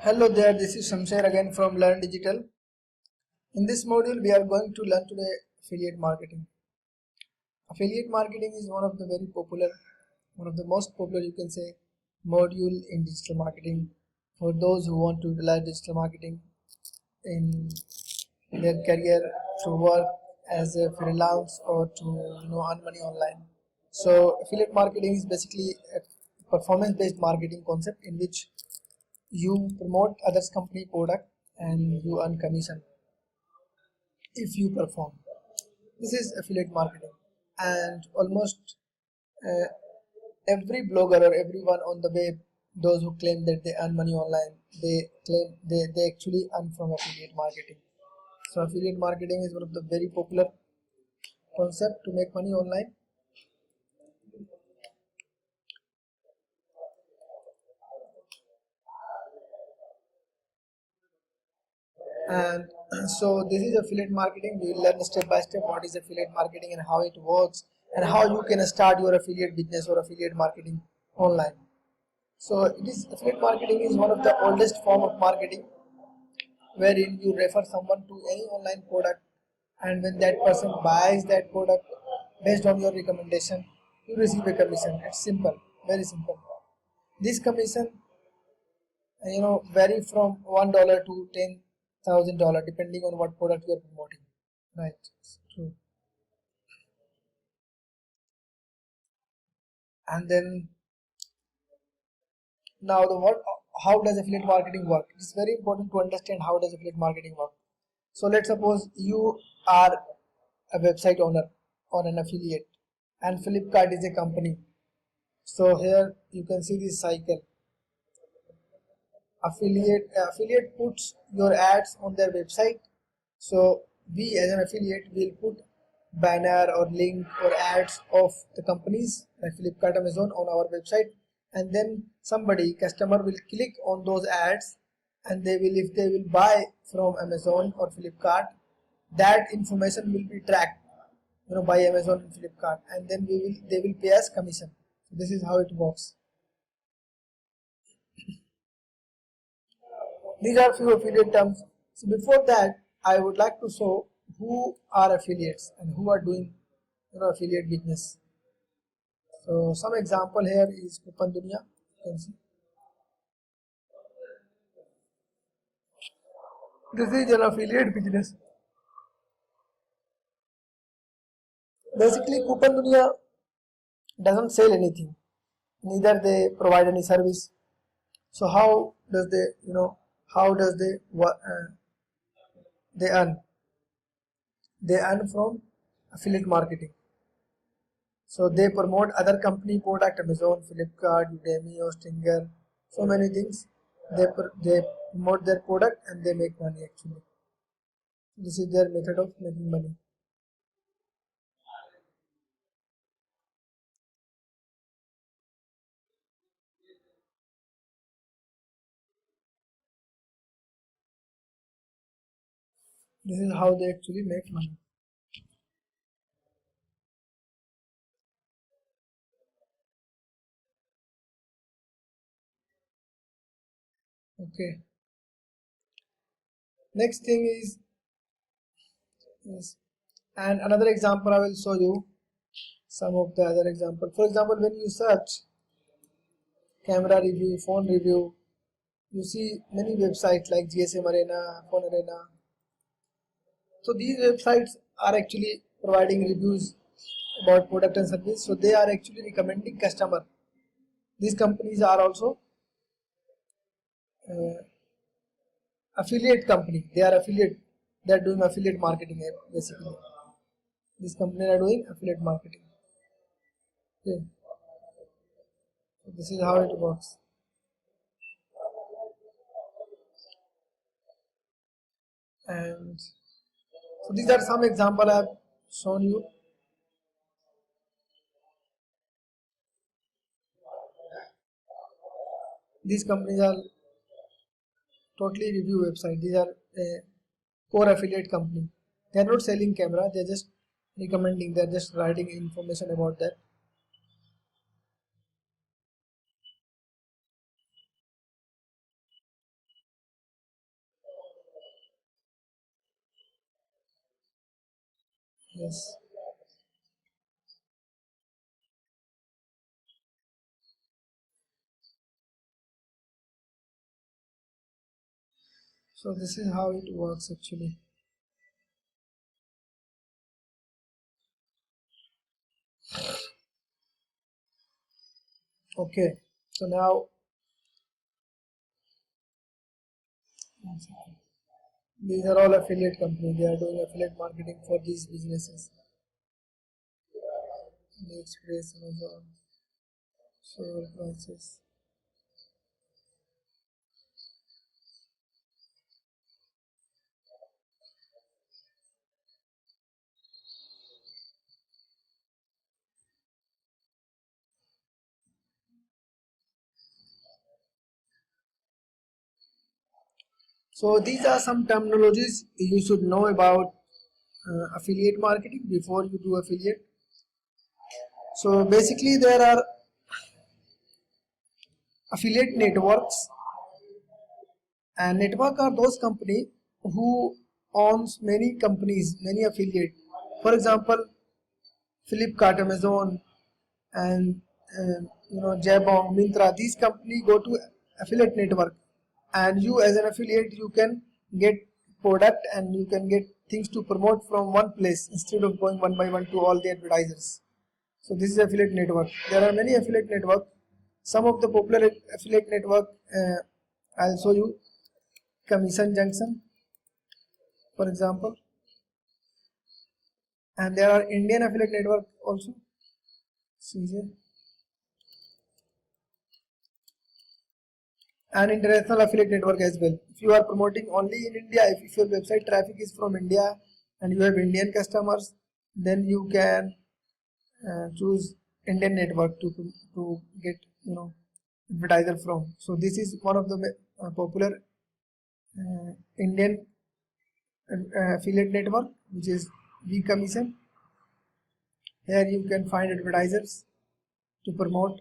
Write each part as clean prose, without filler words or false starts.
Hello there, this is Shamsher again from Learn Digital. In this module, we are going to learn today affiliate marketing. Affiliate marketing is one of the one of the most popular, you can say, module in digital marketing for those who want to utilize digital marketing in their career to work as a freelance or to earn money online. So affiliate marketing is basically a performance-based marketing concept in which you promote others company product and you earn commission if you perform. This is affiliate marketing, and almost uh, every blogger or everyone on the web, those who claim that they earn money online, they claim they actually earn from affiliate marketing. So affiliate marketing is one of the very popular concept to make money online. And so this is affiliate marketing. We will learn step by step what is affiliate marketing and how it works and how you can start your affiliate business or affiliate marketing online. So it is affiliate marketing is one of the oldest form of marketing wherein you refer someone to any online product, and when that person buys that product based on your recommendation, you receive a commission. It's simple, very simple. This commission vary from $1 to $10,000 depending on what product you are promoting, right? True. And then now the what how does affiliate marketing work? It's very important to understand how does affiliate marketing work. So let's suppose you are a website owner or an affiliate, and Flipkart is a company. So here you can see this cycle. Affiliate puts your ads on their website. So we as an affiliate will put banner or link or ads of the companies like Flipkart, Amazon on our website, and then customer will click on those ads, and if they will buy from Amazon or Flipkart, that information will be tracked by Amazon and Flipkart, and then they will pay us commission. So this is how it works. These are few affiliate terms. So before that, I would like to show who are affiliates and who are doing affiliate business. So some example here is Coupon Dunia. You can see. This is an affiliate business. Basically, Coupon Dunia doesn't sell anything, neither they provide any service. So how does they earn? They earn from affiliate marketing. So they promote other company product, Amazon, Flipkart, Udemy, or Stinger, so many things. They promote their product and they make money actually. This is their method of making money. This is how they actually make money. Okay. Next thing is yes. And another example I will show you some of the other example. For example, when you search camera review, phone review, you see many websites like GSM Arena, Phone Arena. So these websites are actually providing reviews about product and service. So they are actually recommending customer. These companies are also uh, affiliate company. They are affiliate. They are doing affiliate marketing basically. These companies are doing affiliate marketing. Okay. So this is how it works. And so these are some example I have shown you. These companies are totally review website. These are a core affiliate company. They are not selling camera. They are just recommending. They are just writing information about that. Yes. So this is how it works actually. Okay. So now these are all affiliate companies. They are doing affiliate marketing for these businesses. AliExpress, Amazon, Sure Prices. So these are some terminologies you should know about affiliate marketing before you do affiliate. So basically there are affiliate networks, and network are those company who owns many companies, many affiliate. For example, Flipkart, Amazon, and Jabong, Mintra. These companies go to affiliate network, and you as an affiliate you can get product and you can get things to promote from one place instead of going one by one to all the advertisers. So this is affiliate network. There are many affiliate network. Some of the popular affiliate network I'll show you. Commission Junction, for example, and there are Indian affiliate network also. See here. And international affiliate network as well. If you are promoting only in India, if your website traffic is from India and you have Indian customers, then you can choose Indian network to get advertiser from. So this is one of the popular Indian affiliate network, which is vCommission. Here you can find advertisers to promote.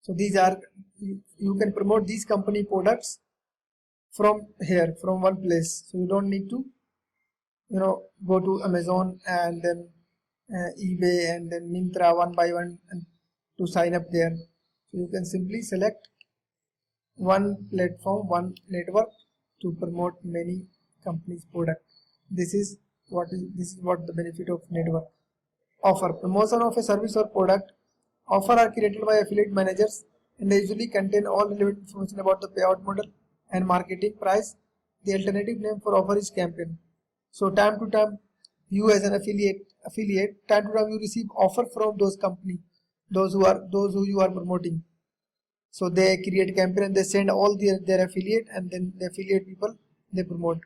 So these are, you can promote these company products from here, from one place. So you don't need to go to Amazon and then eBay and then Myntra one by one and to sign up there. So you can simply select one platform, one network to promote many companies' product. This is what the benefit of network. Offer. Promotion of a service or product. Offer are created by affiliate managers and they usually contain all relevant information about the payout model and marketing price. The alternative name for offer is campaign. So time to time, you as an affiliate, time to time you receive offer from those company, those who you are promoting. So they create campaign and they send all their affiliate, and then the affiliate people they promote.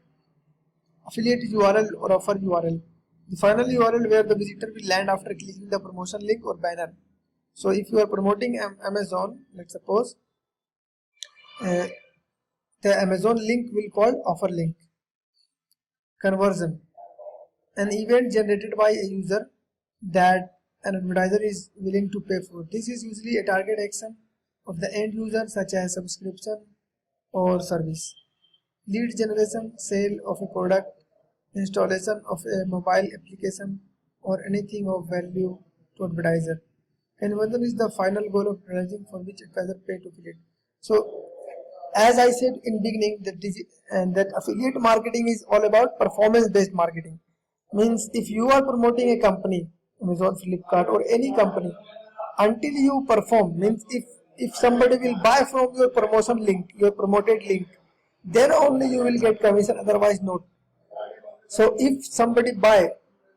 Affiliate URL or offer URL. The final URL where the visitor will land after clicking the promotion link or banner. So if you are promoting Amazon, let's suppose uh, the Amazon link will call offer link. Conversion. An event generated by a user that an advertiser is willing to pay for. This is usually a target action of the end user such as subscription or service. Lead generation, sale of a product, installation of a mobile application or anything of value to advertiser. Conversion is the final goal of advertising for which advertiser pay to affiliate. So as I said in beginning that affiliate marketing is all about performance based marketing. Means if you are promoting a company, Amazon, Flipkart or any company, until you perform, means if somebody will buy from your promotion link, your promoted link, then only you will get commission, otherwise not. So if somebody buy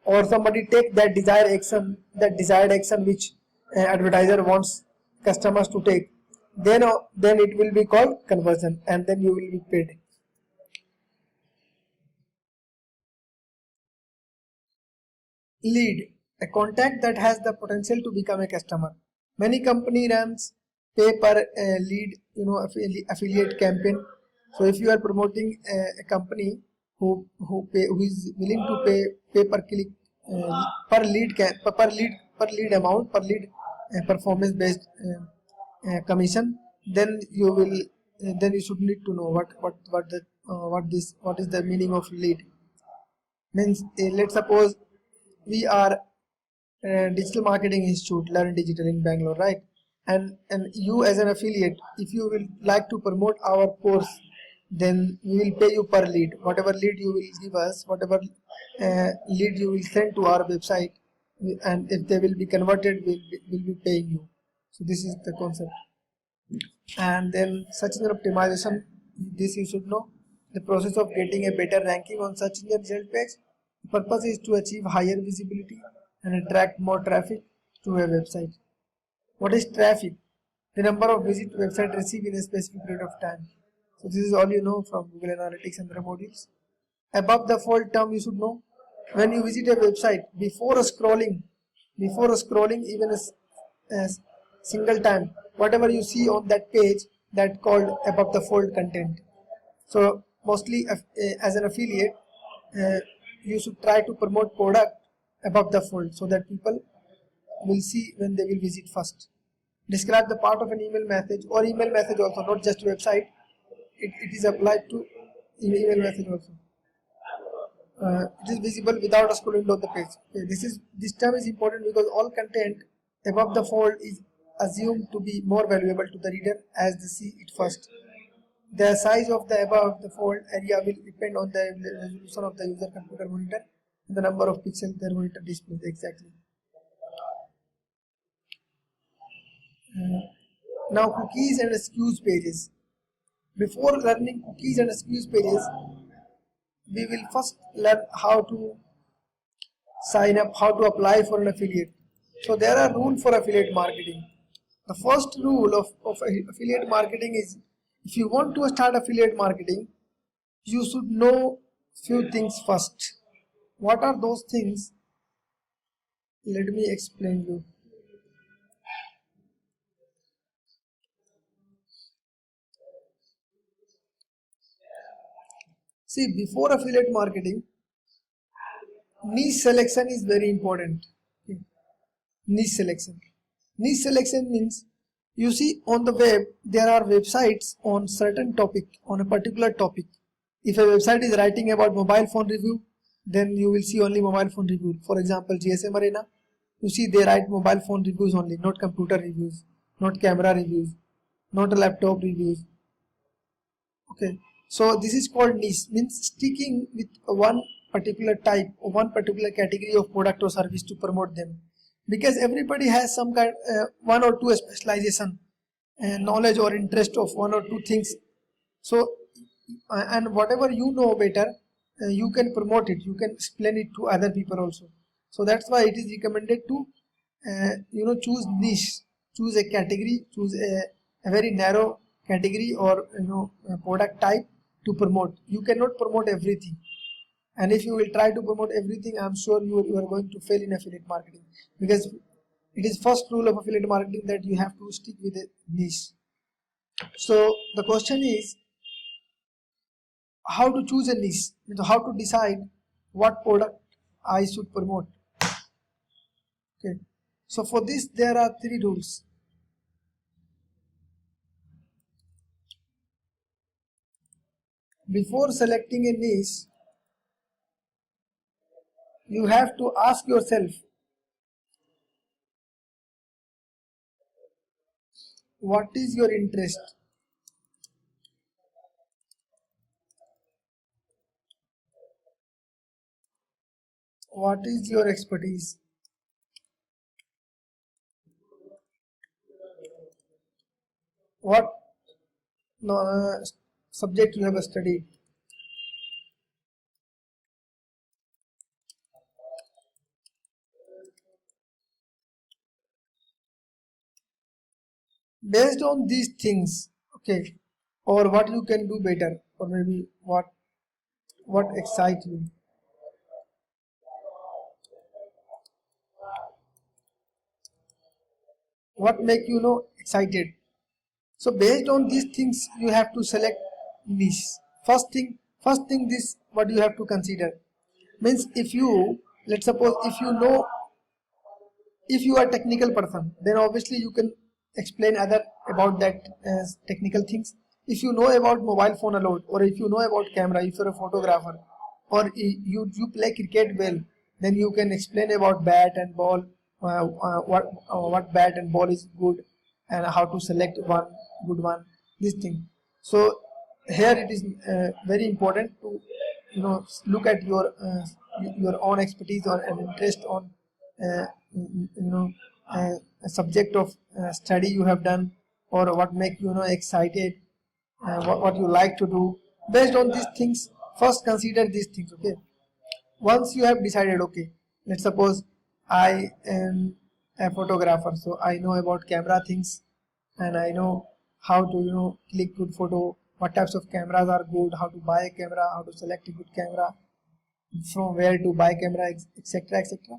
or somebody take that desired action which advertiser wants customers to take, then it will be called conversion and then you will be paid. Lead, a contact that has the potential to become a customer. Many company runs pay per lead, affiliate campaign. So if you are promoting a company who is willing to pay per click per lead amount per lead, performance based commission, then you will then you should need to know what is the meaning of lead. Means let's suppose we are digital marketing institute, Learn Digital in Bangalore, right? And you as an affiliate, if you will like to promote our course, then we will pay you per lead. Whatever lead you will give us, whatever lead you will send to our website, and if they will be converted, we'll be paying you. So this is the concept. And then search engine optimization, this you should know, the process of getting a better ranking on search engine result page. The purpose is to achieve higher visibility and attract more traffic to a website. What is traffic? The number of visits website receive in a specific period of time. So this is all you know from Google Analytics and other modules. Above the fold term you should know, when you visit a website, before scrolling even a single time, whatever you see on that page, that called above the fold content. So mostly as an affiliate, you should try to promote product above the fold so that people will see when they will visit first. Describe the part of an email message, or email message also, not just website. It is applied to email message also. It is visible without scrolling down the page. Okay, this term is important because all content above the fold is assumed to be more valuable to the reader as they see it first. The size of the above the fold area will depend on the resolution of the user computer monitor and the number of pixels their monitor displays exactly. Now cookies and SKUs pages. Before learning cookies and SKUs pages, we will first learn how to sign up, how to apply for an affiliate. So there are rules for affiliate marketing. The first rule of affiliate marketing is, if you want to start affiliate marketing, you should know few things first. What are those things? Let me explain you. See, before affiliate marketing, niche selection is very important. Okay. Niche selection. Niche selection means, you see on the web there are websites on certain topic, on a particular topic. If a website is writing about mobile phone review, then you will see only mobile phone review. For example, GSM Arena, you see they write mobile phone reviews only, not computer reviews, not camera reviews, not laptop reviews. Okay, so this is called niche, means sticking with one particular type or one particular category of product or service to promote them, because everybody has some kind one or two specialization and knowledge or interest of one or two things. So and whatever you know better, you can promote it, you can explain it to other people also. So that's why it is recommended to choose niche, choose a category, choose a very narrow category or a product type to promote. You cannot promote everything, and if you will try to promote everything, I'm sure you are going to fail in affiliate marketing, because it is first rule of affiliate marketing that you have to stick with a niche. So the question is, how to choose a niche, how to decide what product I should promote. Okay, so for this there are 3 rules. Before selecting a niche, you have to ask yourself, what is your interest? What is your expertise? What subject you have studied? Based on these things, okay, or what you can do better, or maybe what excites you. What make you excited? So based on these things, you have to select niche. First thing, this what you have to consider. Means if you, let's suppose, if you know If you are a technical person, then obviously you can explain other about that technical things. If you know about mobile phone a lot, or if you know about camera, if you're a photographer, or you play cricket well, then you can explain about bat and ball, what bat and ball is good, and how to select one good one, this thing. So here it is very important to look at your own expertise or an interest on a subject of study you have done, or what make you excited, what you like to do. Based on these things, first consider these things. Okay, once you have decided, okay, let's suppose I am a photographer, so I know about camera things, and I know how to click good photo, what types of cameras are good, how to buy a camera, how to select a good camera, from where to buy camera, etc, etc.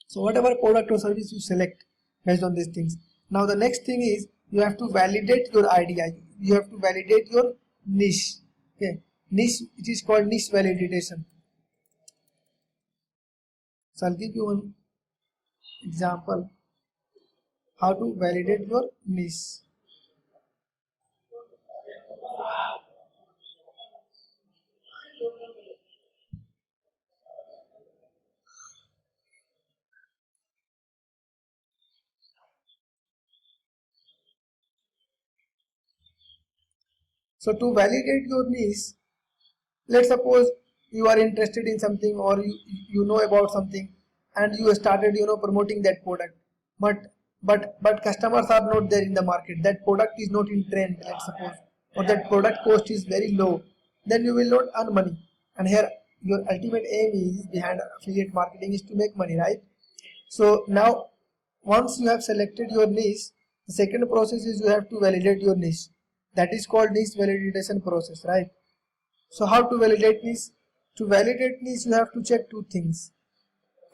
So whatever product or service you select based on these things. Now the next thing is you have to validate your idea. You have to validate your niche. Okay, niche, it is called niche validation. So I'll give you one example how to validate your niche. So to validate your niche, let's suppose you are interested in something, or you know about something, and you started promoting that product, but customers are not there in the market, that product is not in trend, let's suppose, or that product cost is very low, then you will not earn money. And here your ultimate aim is behind affiliate marketing is to make money, right? So now once you have selected your niche, the second process is you have to validate your niche. That is called niche validation process, right? So how to validate niche? To validate niche, you have to check two things.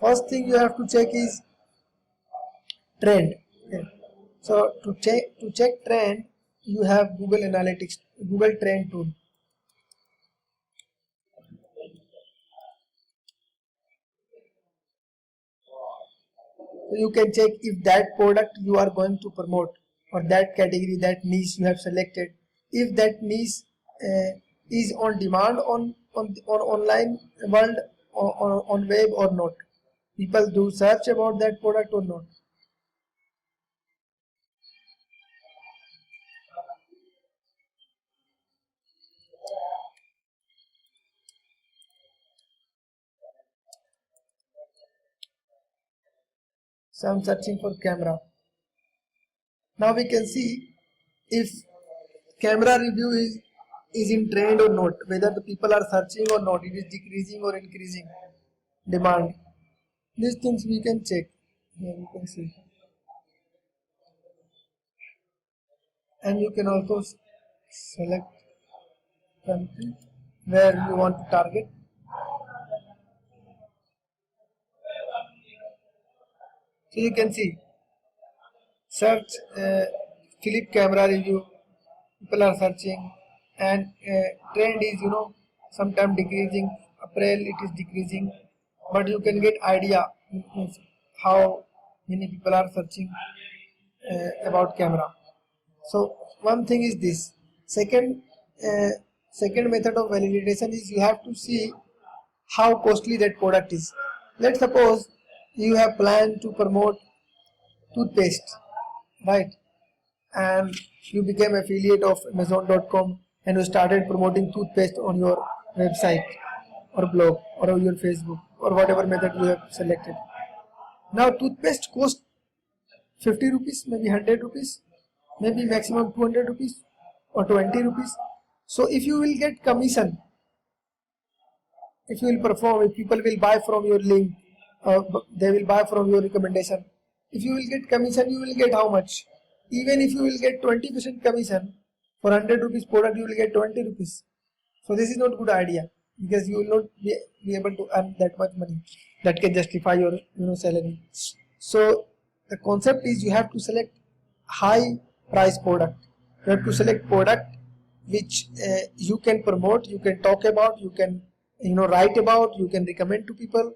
First thing you have to check is trend. Okay. So to check trend, you have Google Analytics, Google Trend tool. So you can check if that product you are going to promote, or that category, that niche you have selected, if that niche is on demand on online world, or on web or not. People do search about that product or not. So I'm searching for camera. Now we can see if camera review is in trend or not, whether the people are searching or not, it is decreasing or increasing demand. These things we can check. Here you can see. And you can also select country where you want to target. So you can see, search Philip camera review, people are searching, and trend is sometime decreasing. April it is decreasing, but you can get idea how many people are searching about camera. So one thing is this. Second method of validation is you have to see how costly that product is. Let's suppose you have planned to promote toothpaste, right? And you became affiliate of Amazon.com, and you started promoting toothpaste on your website or blog or on your Facebook or whatever method you have selected. Now toothpaste costs 50 rupees, maybe 100 rupees, maybe maximum 200 rupees or 20 rupees. So if you will get commission, if you will perform, if people will buy from your link, they will buy from your recommendation. If you will get commission, you will get how much? Even if you will get 20% commission for 100 rupees product, you will get 20 rupees. So this is not good idea, because you will not be able to earn that much money that can justify your salary. So the concept is you have to select high price product. You have to select product which you can promote, you can talk about, you can write about, you can recommend to people,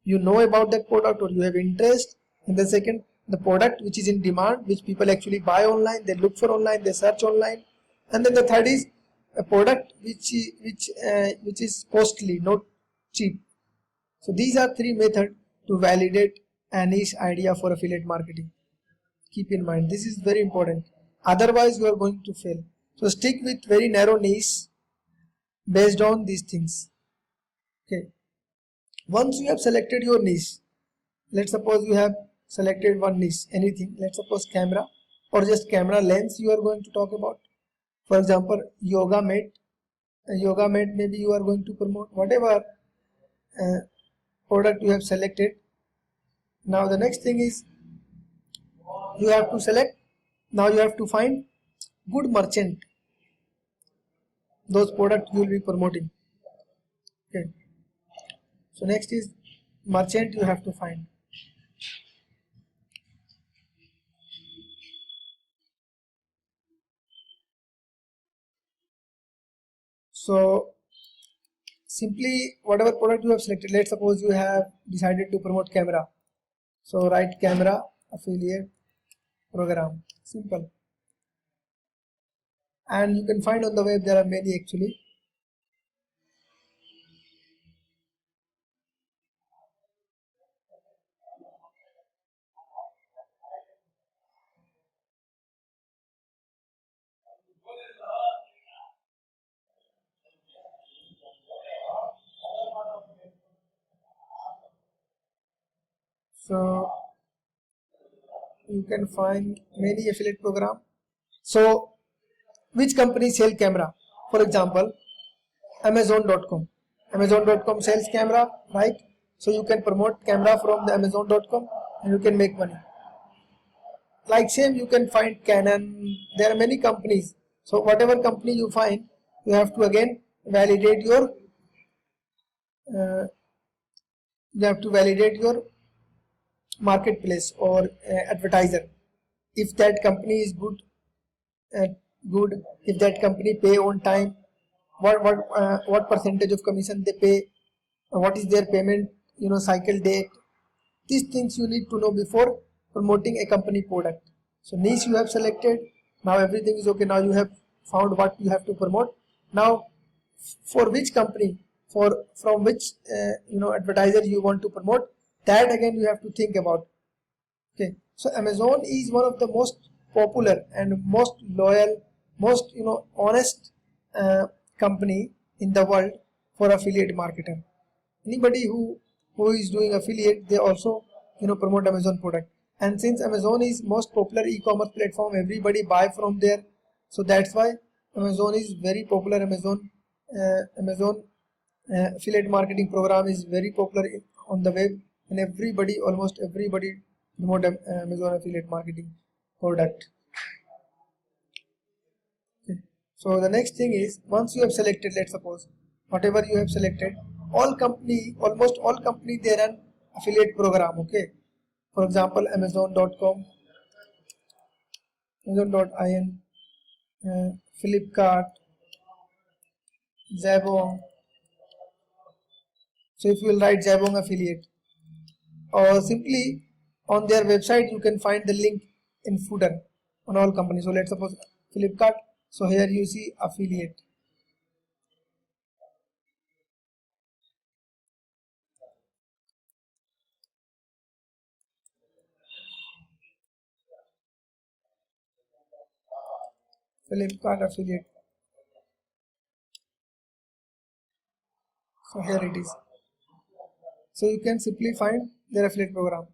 you know about that product, or you have interest, And the second, the product which is in demand, which people actually buy online, they look for online, they search online. And then the third is a product which is costly, not cheap. So these are three methods to validate a niche idea for affiliate marketing. Keep in mind, this is very important. Otherwise, you are going to fail. So stick with very narrow niche based on these things. Okay. Once you have selected your niche, let's suppose you have selected one niche, anything. Let's suppose camera or just camera lens you are going to talk about. For example, yoga mat. Yoga mat, maybe you are going to promote whatever product you have selected. Now the next thing is you have to select. Now you have to find good merchant. Those products you will be promoting. Okay. So next is merchant you have to find. So simply whatever product you have selected, let's suppose you have decided to promote camera. So write camera affiliate program, simple. And you can find on the web there are many actually. So you can find many affiliate program. So which company sell camera? For example, Amazon.com. Amazon.com sells camera, right? So you can promote camera from the Amazon.com and you can make money. Like same you can find Canon. There are many companies. So whatever company you find, you have to again validate your marketplace or advertiser. If that company is good, if that company pay on time, what percentage of commission they pay, what is their payment cycle date. These things you need to know before promoting a company product. So niche you have selected, now everything is okay. Now you have found what you have to promote. Now for which company, from which advertiser you want to promote, that again you have to think about. Okay, so Amazon is one of the most popular and most loyal, most honest company in the world for affiliate marketer. Anybody who is doing affiliate, they also promote Amazon product. And since Amazon is most popular e-commerce platform, everybody buy from there. So that's why Amazon is very popular. Amazon affiliate marketing program is very popular on the web, and almost everybody promote Amazon affiliate marketing product. Okay. So the next thing is, once you have selected, let's suppose whatever you have selected, almost all company they run affiliate program. Okay, for example, Amazon.com, Amazon.in, Flipkart, Jabong. So if you will write Jabong affiliate, or simply on their website you can find the link in footer on all companies. So let's suppose Flipkart. So here you see affiliate. Flipkart affiliate. So here it is. So you can simply find their affiliate program.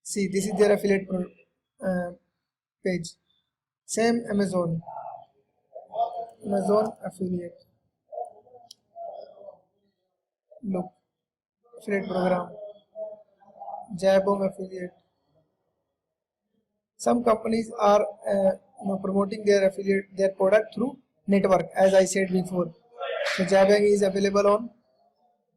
See, this is their affiliate page. Same Amazon affiliate. Look, affiliate program. Jabong affiliate. Some companies are promoting their product through network, as I said before. So Jabong is available on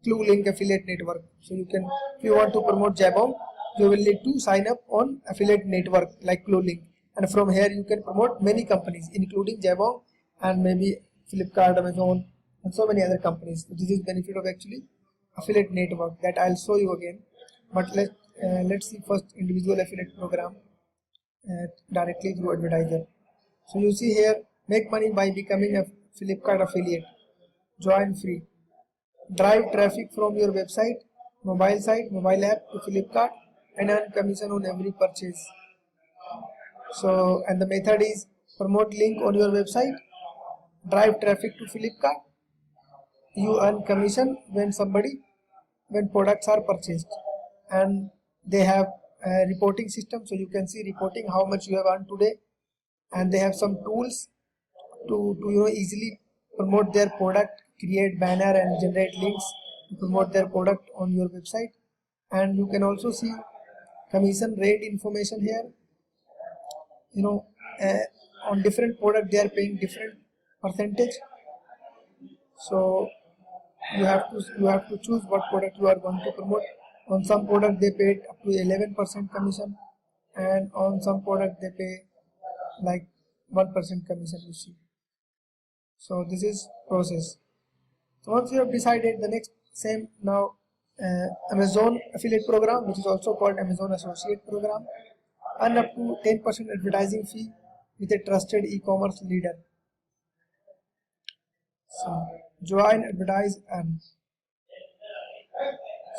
ClueLink affiliate network. So you can, if you want to promote Jabong, you will need to sign up on affiliate network like ClueLink, and from here you can promote many companies including Jabong and maybe Flipkart, Amazon, and so many other companies. So this is benefit of actually affiliate network that I'll show you again. But let's see first individual affiliate program directly through advertiser. So you see here, make money by becoming a Flipkart affiliate, join free, drive traffic from your website, mobile site, mobile app to Flipkart and earn commission on every purchase. So, and the method is promote link on your website, drive traffic to Flipkart, you earn commission when products are purchased, and they have a reporting system, so you can see reporting how much you have earned today, and they have some tools to easily promote their product, create banner and generate links to promote their product on your website. And you can also see commission rate information here. On different product they are paying different percentage, so you have to choose what product you are going to promote. On some product they paid up to 11% commission, and on some product they pay like 1% commission, you see. So this is process. So once you have decided, the next same now Amazon affiliate program, which is also called Amazon associate program, earn up to 10% advertising fee with a trusted e-commerce leader. So join, advertise, earn.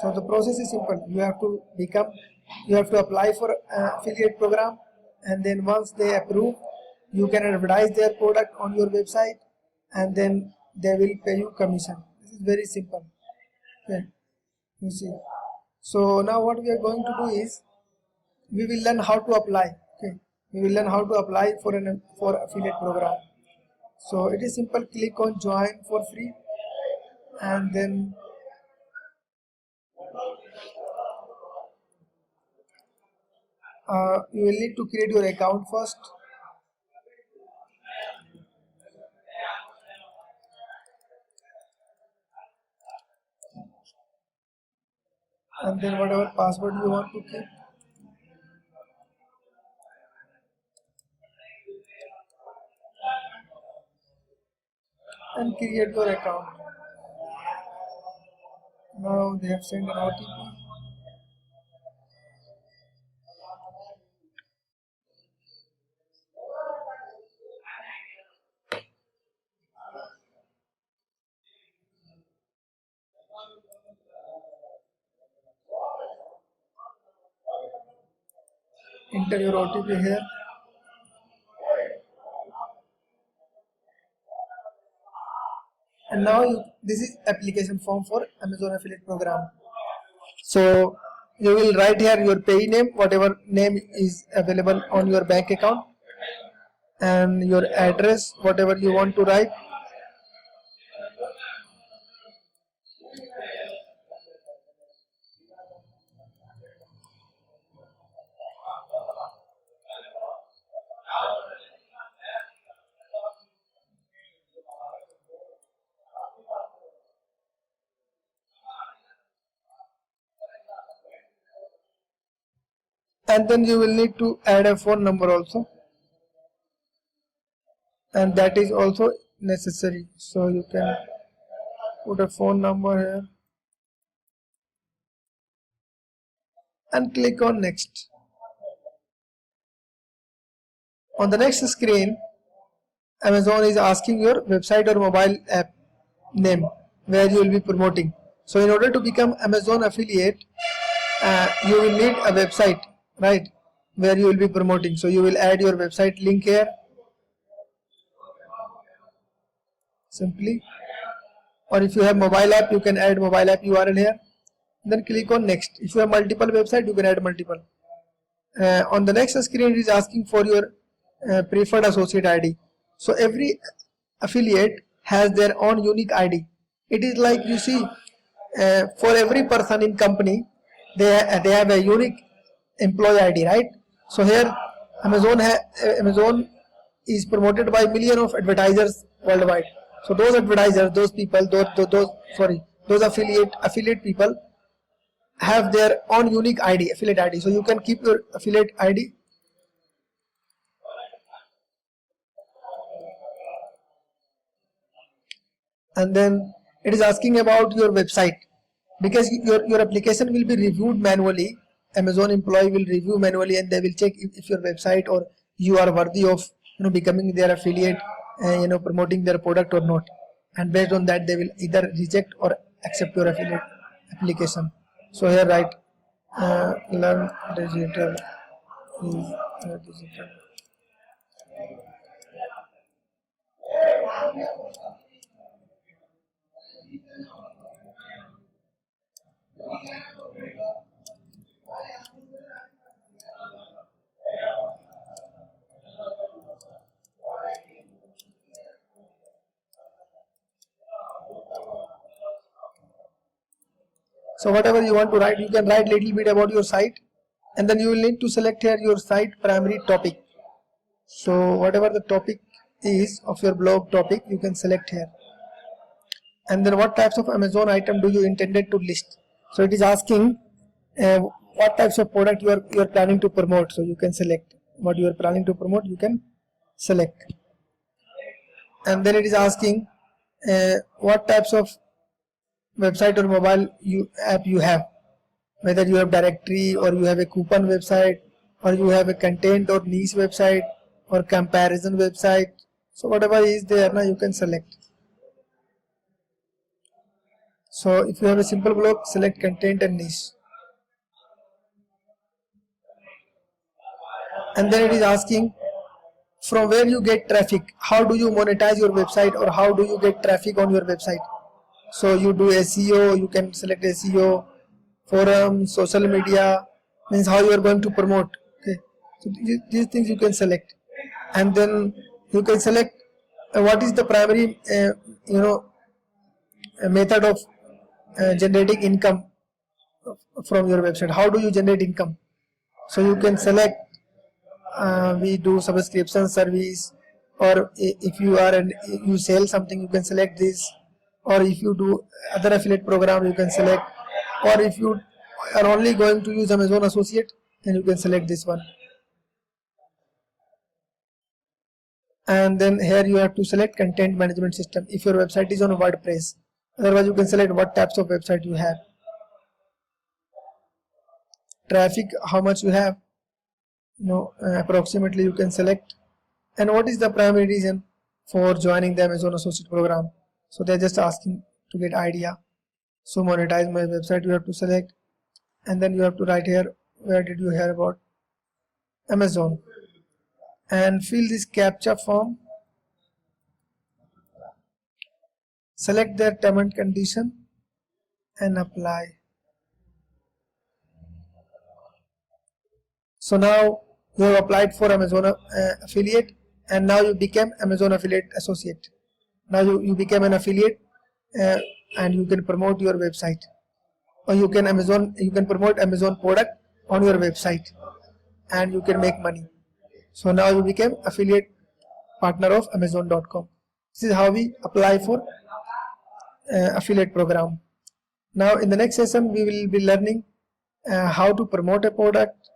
So the process is simple. You have to apply for affiliate program, and then once they approve, you can advertise their product on your website, and then they will pay you commission. This is very simple. Okay, you see. So now what we are going to do is we will learn how to apply. Okay, we will learn how to apply for affiliate program. So it is simple. Click on join for free, and then you will need to create your account first. And then whatever password you want to keep. And create your account. Now they have sent an OTP. Enter your OTP here. And now this is application form for Amazon affiliate program. So you will write here your payee name, whatever name is available on your bank account, and your address, whatever you want to write. And then you will need to add a phone number also, and that is also necessary. So you can put a phone number here and click on next. On the next screen, Amazon is asking your website or mobile app name where you will be promoting. So in order to become Amazon affiliate, you will need a website, right, where you will be promoting. So you will add your website link here simply, or if you have mobile app, you can add mobile app URL here. Then click on next. If you have multiple website, you can add multiple. On the next screen, it is asking for your preferred associate ID. So every affiliate has their own unique ID. It is like, you see, for every person in company, they have a unique employee ID, right? So here Amazon is promoted by millions of advertisers worldwide. So those advertisers, those people, those affiliate people have their own unique ID, affiliate ID. So you can keep your affiliate ID. And then it is asking about your website, because your application will be reviewed manually Amazon employee will review manually, and they will check if your website or you are worthy of becoming their affiliate, promoting their product or not. And based on that, they will either reject or accept your affiliate application. So here write learn digital is digital. So whatever you want to write, you can write little bit about your site, and then you will need to select here your site primary topic. So whatever the topic is of your blog topic, you can select here. And then what types of Amazon item do you intended to list? So it is asking what types of product you are planning to promote. So you can select what you are planning to promote, you can select. And then it is asking what types of website or mobile app you have, whether you have directory or you have a coupon website or you have a content or niche website or comparison website. So whatever is there now, you can select. So if you have a simple blog, select content and niche. And then it is asking from where you get traffic, how do you monetize your website, or how do you get traffic on your website. So you do SEO, you can select SEO, forum, social media, means how you are going to promote. Okay, so these things you can select. And then you can select what is the primary method of generating income from your website. How do you generate income? So you can select we do subscription service, or if you are you sell something, you can select this, or if you do other affiliate program, you can select, or if you are only going to use Amazon Associate, then you can select this one. And then here you have to select content management system if your website is on WordPress. Otherwise you can select what types of website you have, traffic, how much you have, approximately you can select, and what is the primary reason for joining the Amazon Associate program. So they're just asking to get idea. So monetize my website, you have to select, and then you have to write here where did you hear about Amazon, and fill this CAPTCHA form, select their term and condition and apply. So now you have applied for Amazon affiliate, and now you became Amazon affiliate associate. Now you became an affiliate, and you can promote your website, or you can promote Amazon product on your website, and you can make money. So now you became affiliate partner of Amazon.com. This is how we apply for affiliate program. Now in the next session we will be learning how to promote a product,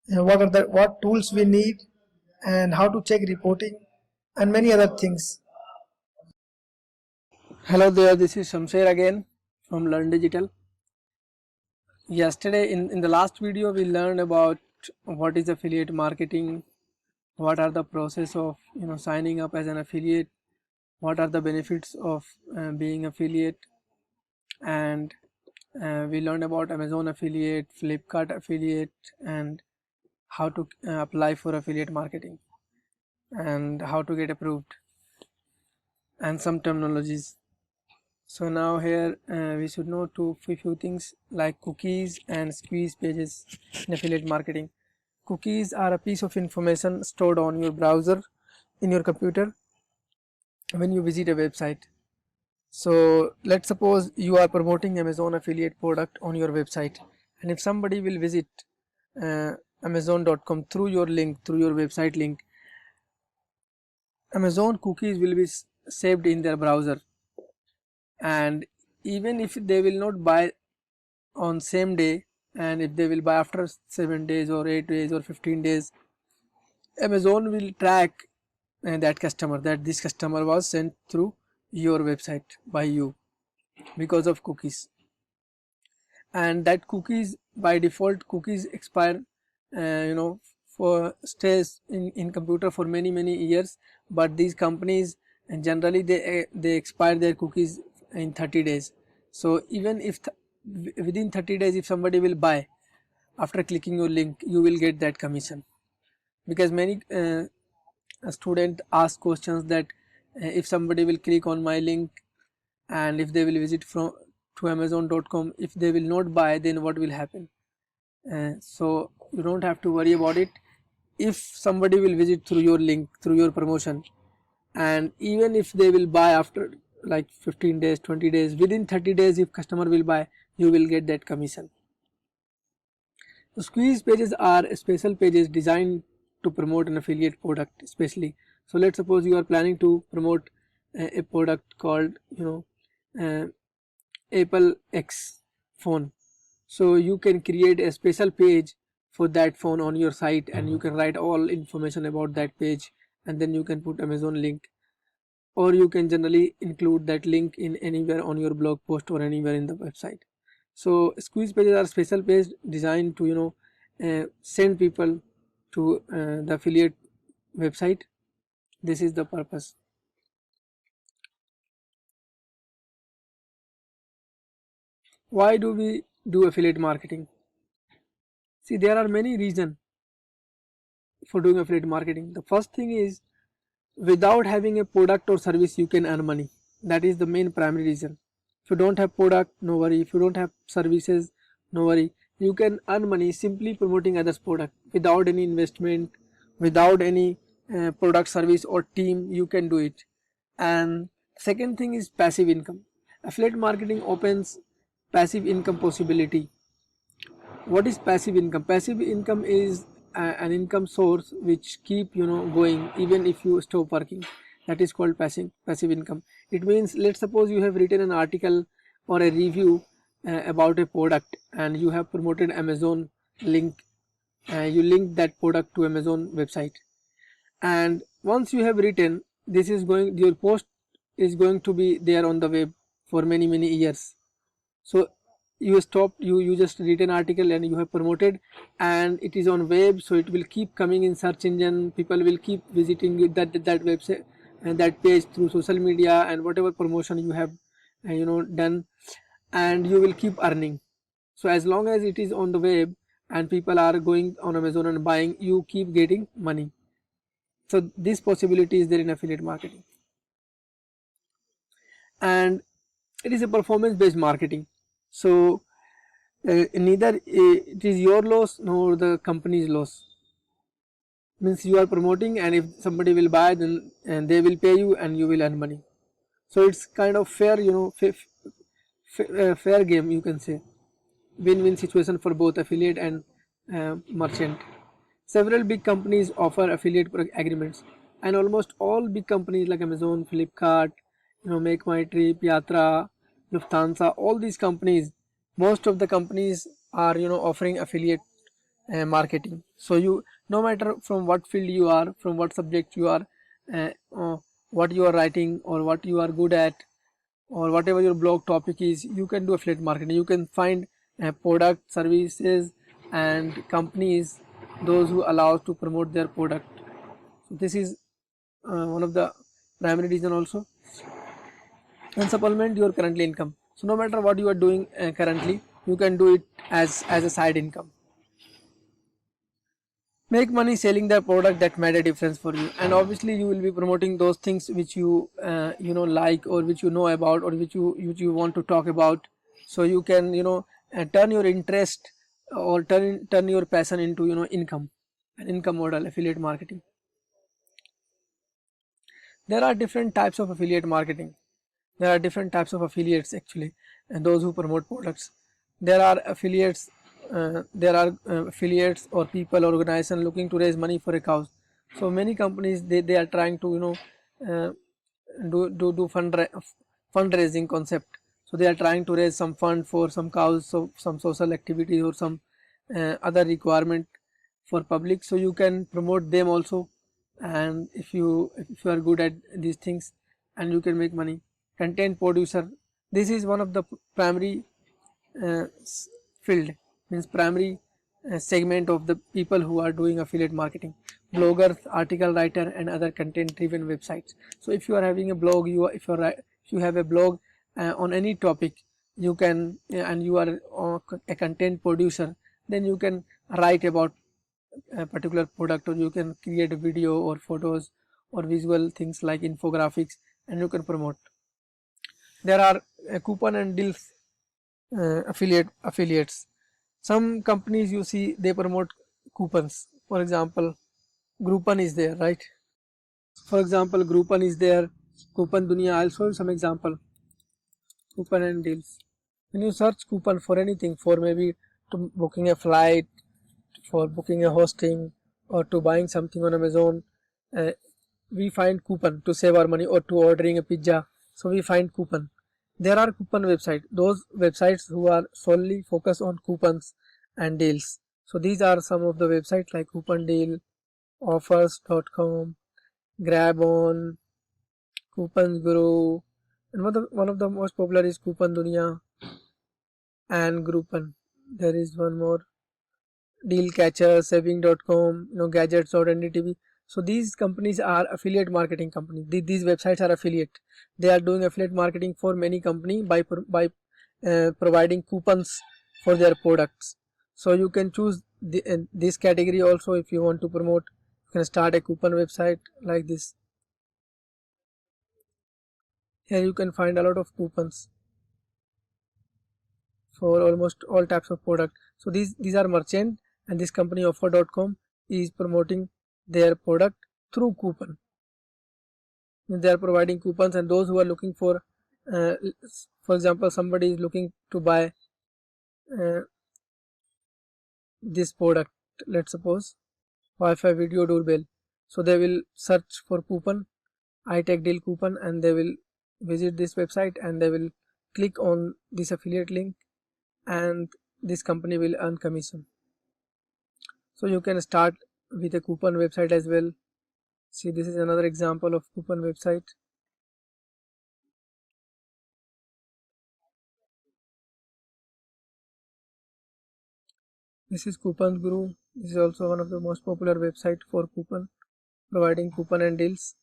what tools we need, and how to check reporting, and many other things. Hello there, this is Shamsher again from Learn Digital. Yesterday in the last video we learned about what is affiliate marketing, what are the process of signing up as an affiliate, what are the benefits of being affiliate, and we learned about Amazon affiliate, Flipkart affiliate, and how to apply for affiliate marketing and how to get approved, and some terminologies. So now here we should know few things like cookies and squeeze pages in affiliate marketing. Cookies are a piece of information stored on your browser in your computer when you visit a website. So let's suppose you are promoting Amazon affiliate product on your website, and if somebody will visit Amazon.com through your link, through your website link, Amazon cookies will be saved in their browser. And even if they will not buy on same day, and if they will buy after 7 days or 8 days or 15 days, Amazon will track that customer, that this customer was sent through your website by you because of cookies. and that cookies, by default cookies expire for stays in computer for many years, but these companies, and generally they expire their cookies in 30 days. So even if within 30 days if somebody will buy after clicking your link, you will get that commission, because many student ask questions that if somebody will click on my link and if they will visit from to amazon.com, if they will not buy, then what will happen? So you don't have to worry about it. If somebody will visit through your link, through your promotion, and even if they will buy after like 15 days, 20 days, within 30 days if customer will buy, you will get that commission. So squeeze pages are special pages designed to promote an affiliate product especially. So let's suppose you are planning to promote a product called Apple X phone. So you can create a special page for that phone on your site, and you can write all information about that page, and then you can put Amazon link, or you can generally include that link in anywhere on your blog post or anywhere in the website. So squeeze pages are special pages designed to send people to the affiliate website. This is the purpose. Why do we do affiliate marketing? See, there are many reasons for doing affiliate marketing. The first thing is, without having a product or service you can earn money. That is the main primary reason. If you don't have product, no worry. If you don't have services, no worry. You can earn money simply promoting others' product without any investment, without any product, service or team. You can do it. And second thing is passive income. Affiliate marketing opens passive income possibility. What is passive income? Passive income is an income source which keep going even if you stop working. That is called passive income. It means, let's suppose you have written an article or a review about a product, and you have promoted Amazon link. You link that product to Amazon website, and once you have written, your post is going to be there on the web for many years. So you stopped, you just read an article and you have promoted, and it is on web, so it will keep coming in search engine. People will keep visiting that website and that page through social media and whatever promotion you have done, and you will keep earning. So as long as it is on the web and people are going on Amazon and buying, you keep getting money. So this possibility is there in affiliate marketing, and it is a performance based marketing. So neither it is your loss nor the company's loss. Means you are promoting, and if somebody will buy, then and they will pay you and you will earn money. So it's kind of fair, fair game, you can say. Win-win situation for both affiliate and merchant. Several big companies offer affiliate agreements, and almost all big companies like Amazon, Flipkart, Make My Trip, Yatra, Lufthansa, all these companies, most of the companies are offering affiliate marketing. So you, no matter from what field you are, from what subject you are, what you are writing or what you are good at, or whatever your blog topic is, you can do affiliate marketing. You can find product, services and companies, those who allow to promote their product. So this is one of the primary reason also. And supplement your currently income. So no matter what you are doing currently, you can do it as a side income. Make money selling the product that made a difference for you, and obviously you will be promoting those things which you like, or which you know about, or which you want to talk about. So you can turn your interest or turn your passion into income, an income model, affiliate marketing. There are different types of affiliate marketing. There are different types of affiliates actually, and those who promote products. There are affiliates or people or organization looking to raise money for a cause. So many companies, they are trying to do fundraising concept. So they are trying to raise some fund for some cause, so some social activity or some other requirement for public. So you can promote them also, and if you are good at these things, and you can make money. Content producer, this is one of the primary field, means primary segment of the people who are doing affiliate marketing: bloggers, article writer, and other content driven websites. So if you are having a blog, if you have a blog on any topic, you can and you are a content producer, then you can write about a particular product, or you can create a video or photos or visual things like infographics, and you can promote. There are coupon and deals affiliates. Some companies you see they promote coupons. For example, Groupon is there, right? For example, Groupon is there, Coupon Dunia. I'll show you some example. Coupon and deals. When you search coupon for anything, for maybe to booking a flight, for booking a hosting, or to buying something on Amazon, uh, we find coupon to save our money, or to ordering a pizza. So we find coupon. There are coupon websites, those websites who are solely focused on coupons and deals. So these are some of the websites like Coupon Deal, Offers.com, GrabOn, Coupons Guru, and one of the most popular is Coupon Dunia and Groupon. There is one more, Deal Catcher, Saving.com, Gadgets.ndtv. So these companies are affiliate marketing companies. These websites are affiliate. They are doing affiliate marketing for many companies by providing coupons for their products. So you can choose this category also if you want to promote. You can start a coupon website like this. Here you can find a lot of coupons for almost all types of product. So these are merchant, and this company Offer.com is promoting their product through coupon. They are providing coupons, and those who are looking for example, somebody is looking to buy this product, let's suppose Wi-Fi video doorbell. So they will search for coupon, iTech deal coupon, and they will visit this website, and they will click on this affiliate link, and this company will earn commission. So you can start with a coupon website as well. See, this is another example of coupon website. This is Coupon Guru. This is also one of the most popular website for coupon, providing coupon and deals.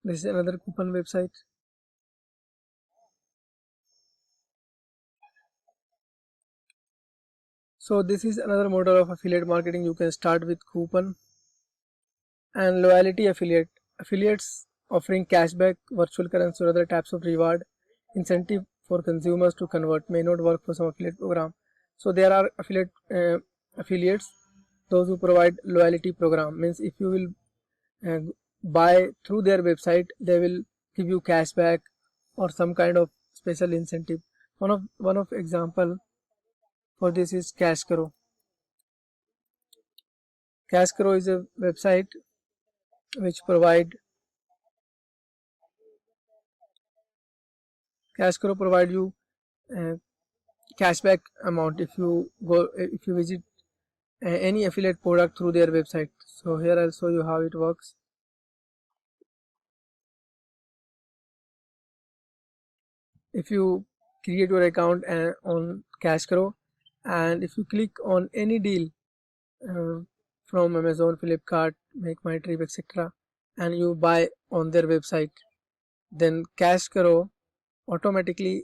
This is another coupon website. So this is another model of affiliate marketing. You can start with coupon and loyalty affiliate. Affiliates offering cashback, virtual currency, or other types of reward incentive for consumers to convert may not work for some affiliate program. So there are affiliates, those who provide loyalty program. Means if you will buy through their website, they will give you cashback or some kind of special incentive. One of example for this is Cashkaro. Cashkaro is a website which provide you cashback amount if you visit any affiliate product through their website. So here I'll show you how it works. If you create your account on Cashkaro, and if you click on any deal from Amazon, Flipkart, Make My Trip, etc., and you buy on their website, then Cashkaro automatically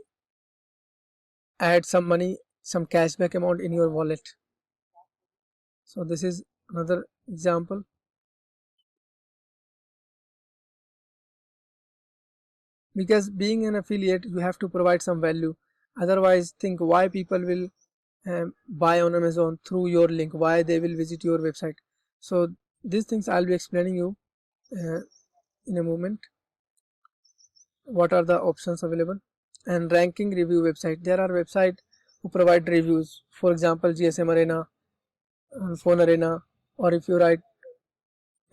add some money, some cashback amount in your wallet. So this is another example. Because being an affiliate, you have to provide some value. Otherwise, think why people will buy on Amazon through your link, why they will visit your website. So these things I'll be explaining you in a moment. What are the options available? And ranking review website. There are websites who provide reviews. For example, GSM Arena, Phone Arena, or if you write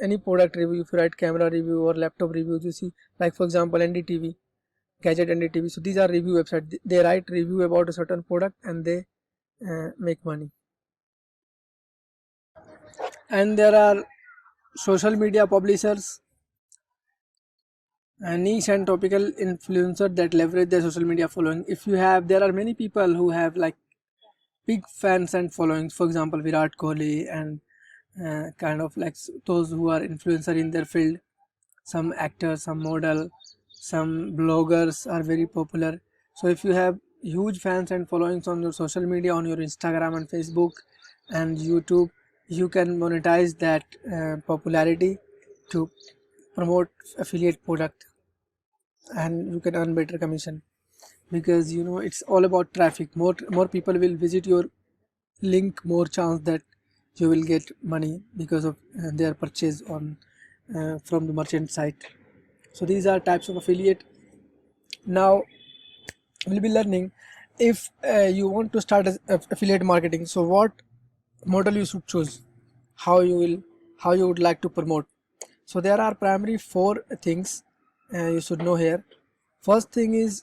any product review, if you write camera review or laptop reviews, you see, like for example NDTV, Gadget NDTV. So these are review websites. They write review about a certain product and they make money. And there are social media publishers. A niche and topical influencer that leverage their social media following. If you have, there are many people who have like big fans and followings, for example Virat Kohli, and kind of like those who are influencer in their field. Some actors, some model, some bloggers are very popular. So if you have huge fans and followings on your social media, on your Instagram and Facebook and YouTube, you can monetize that popularity to promote affiliate product, and you can earn better commission, because you know it's all about traffic. More people will visit your link, more chance that you will get money because of their purchase on from the merchant site. So these are types of affiliate. Now we'll be learning, if you want to start as affiliate marketing, so what model you should choose, how you would like to promote. So there are primary four things you should know here. First thing is,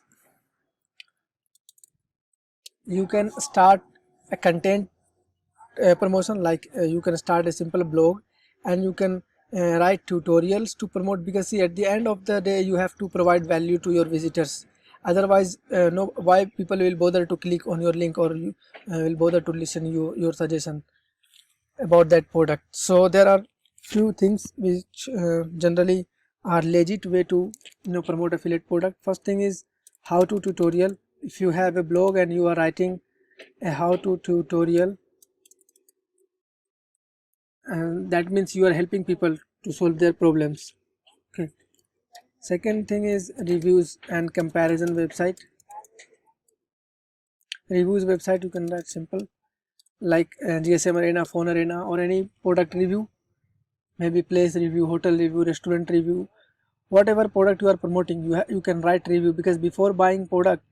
you can start a content promotion, like you can start a simple blog, and you can write tutorials to promote, because see, at the end of the day you have to provide value to your visitors. Otherwise no, why people will bother to click on your link, or you will bother to listen your suggestion about that product. So there are few things which generally are legit way to promote affiliate product. First thing is how to tutorial. If you have a blog and you are writing a how to tutorial, and that means you are helping people to solve their problems. Okay. Second thing is reviews and comparison website. Reviews website you can write simple, like GSM Arena, Phone Arena, or any product review, maybe place review, hotel review, restaurant review, whatever product you are promoting, you can write review, because before buying product,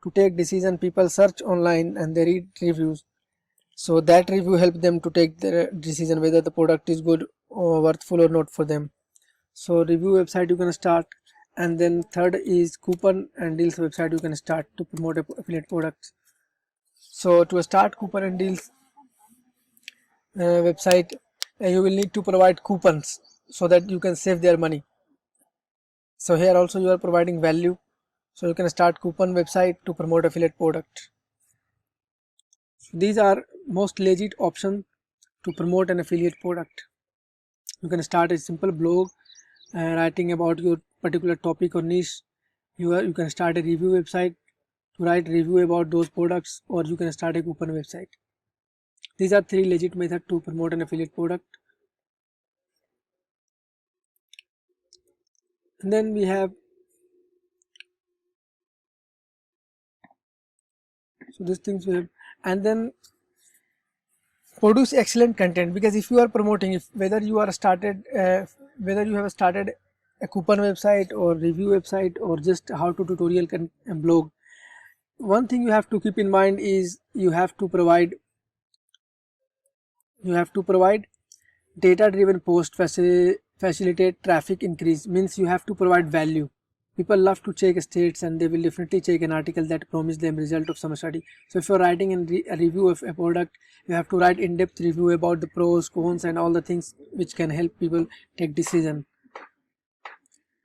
to take decision, people search online and they read reviews. So that review help them to take their decision whether the product is good or worthful or not for them. So review website you can start. And then third is coupon and deals website you can start to promote affiliate products. So to start coupon and deals website, you will need to provide coupons so that you can save their money. So here also you are providing value, so you can start coupon website to promote affiliate product. These are most legit option to promote an affiliate product. You can start a simple blog writing about your particular topic or niche. You can start a review website to write review about those products, or you can start a coupon website. These are three legit methods to promote an affiliate product. And then we have, so these things we have, and then produce excellent content, because if you are promoting, if whether you are started whether you have started a coupon website or review website or just how to tutorial blog, one thing you have to keep in mind is you have to provide data driven post, facilitate traffic increase, means you have to provide value. People love to check states, and they will definitely check an article that promise them result of some study. So if you're writing a review of a product, you have to write in-depth review about the pros, cons, and all the things which can help people take decision.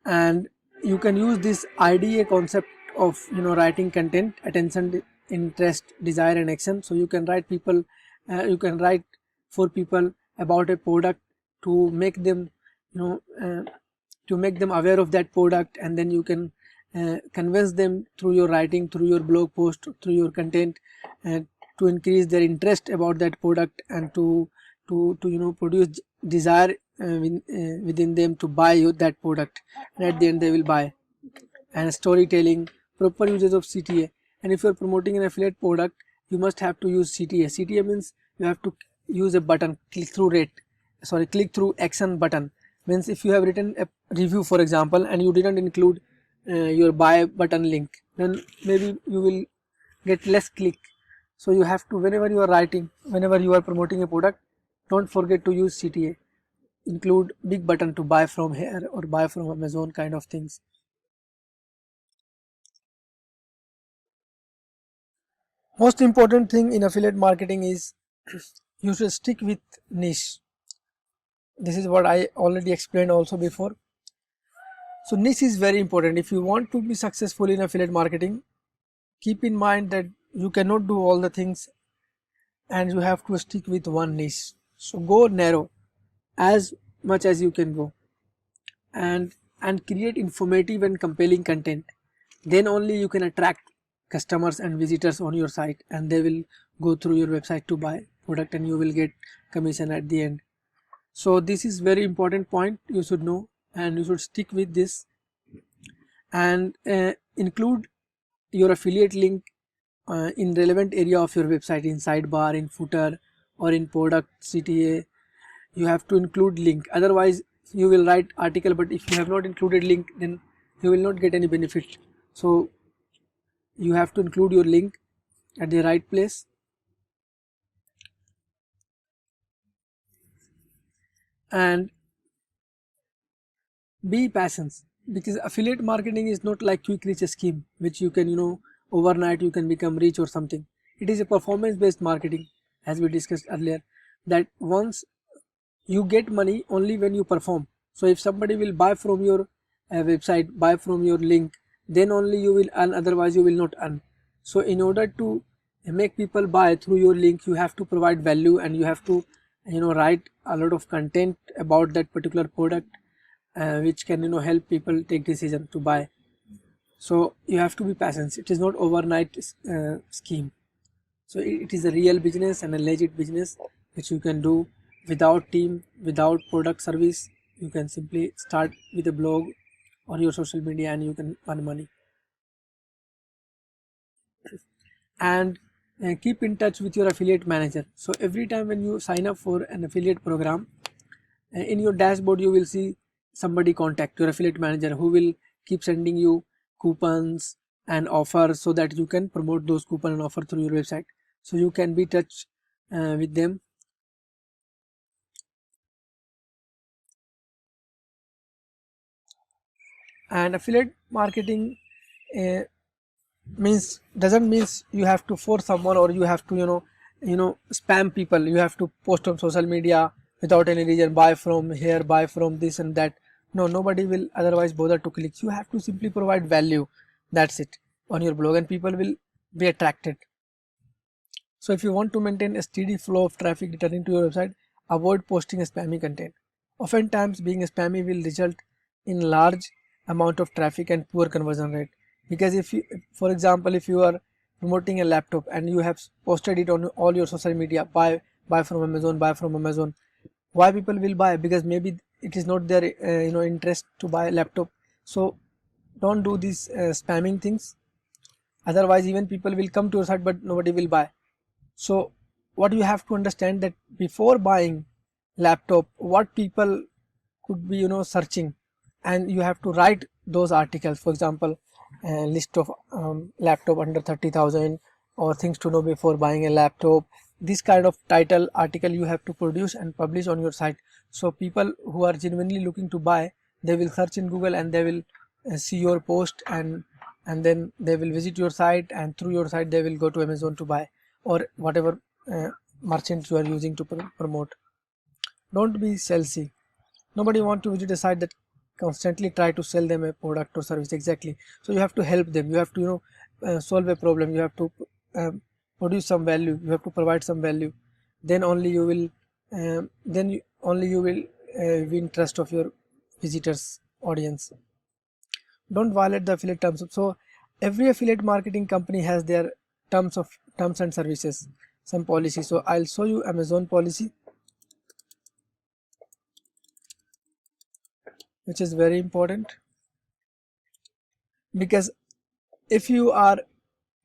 And you can use this IDA concept of writing content: attention, interest, desire, and action. So you can write for people about a product to make them aware of that product, and then you can convince them through your writing, through your blog post, through your content, and to increase their interest about that product, and to produce desire within them to buy that product, and at the end they will buy. And storytelling, proper usage of CTA. And if you are promoting an affiliate product, you must have to use CTA. CTA means you have to use a button, click through action button. Means if you have written a review, for example, and you didn't include your buy button link, then maybe you will get less click. So you have to, whenever you are promoting a product, don't forget to use CTA. Include big button to buy from here or buy from Amazon kind of things. Most important thing in affiliate marketing is you should stick with niche. This is what I already explained also before. So niche is very important. If you want to be successful in affiliate marketing, keep in mind that you cannot do all the things and you have to stick with one niche. So go narrow as much as you can go, and create informative and compelling content. Then only you can attract customers and visitors on your site, and they will go through your website to buy product, and you will get commission at the end. So this is very important point you should know, and you should stick with this, and include your affiliate link in relevant area of your website, in sidebar, in footer, or in product CTA. You have to include link, otherwise you will write article, but if you have not included link, then you will not get any benefit. So you have to include your link at the right place. And be patient, because affiliate marketing is not like quick rich scheme which you can overnight you can become rich or something. It is a performance based marketing, as we discussed earlier, that once you get money only when you perform. So if somebody will buy from your website, buy from your link, then only you will earn, otherwise you will not earn. So in order to make people buy through your link, you have to provide value, and you have to write a lot of content about that particular product, which can help people take decision to buy. So you have to be patient. It is not overnight scheme. So it is a real business and a legit business which you can do without team, without product service. You can simply start with a blog or your social media and you can earn money. And keep in touch with your affiliate manager. So every time when you sign up for an affiliate program, in your dashboard you will see somebody contact your affiliate manager, who will keep sending you coupons and offers, so that you can promote those coupon and offer through your website. So you can be in touch with them. And affiliate marketing doesn't means you have to force someone, or you have to spam people. You have to post on social media without any reason, buy from here, buy from this and that. No, nobody will otherwise bother to click. You have to simply provide value, that's it, on your blog, and people will be attracted. So if you want to maintain a steady flow of traffic returning to your website, avoid posting spammy content. Oftentimes being spammy will result in large amount of traffic and poor conversion rate. Because if you, for example, if you are promoting a laptop and you have posted it on all your social media, buy from Amazon, buy from Amazon, why people will buy? Because maybe it is not their interest to buy a laptop. So don't do these spamming things, otherwise even people will come to your site but nobody will buy. So what you have to understand, that before buying laptop, what people could be searching, and you have to write those articles. For example, list of laptop under 30,000, or things to know before buying a laptop. This kind of title article you have to produce and publish on your site. So people who are genuinely looking to buy, they will search in Google and they will see your post, and then they will visit your site, and through your site they will go to Amazon to buy, or whatever merchant you are using to promote. Don't be salesy. Nobody want to visit a site that constantly try to sell them a product or service. Exactly. So you have to help them. You have to solve a problem. You have to produce some value. You have to provide some value. Then only you will win trust of your visitors, audience. Don't violate the affiliate terms. So every affiliate marketing company has their terms and services, some policy. So I'll show you Amazon policy, which is very important, because if you are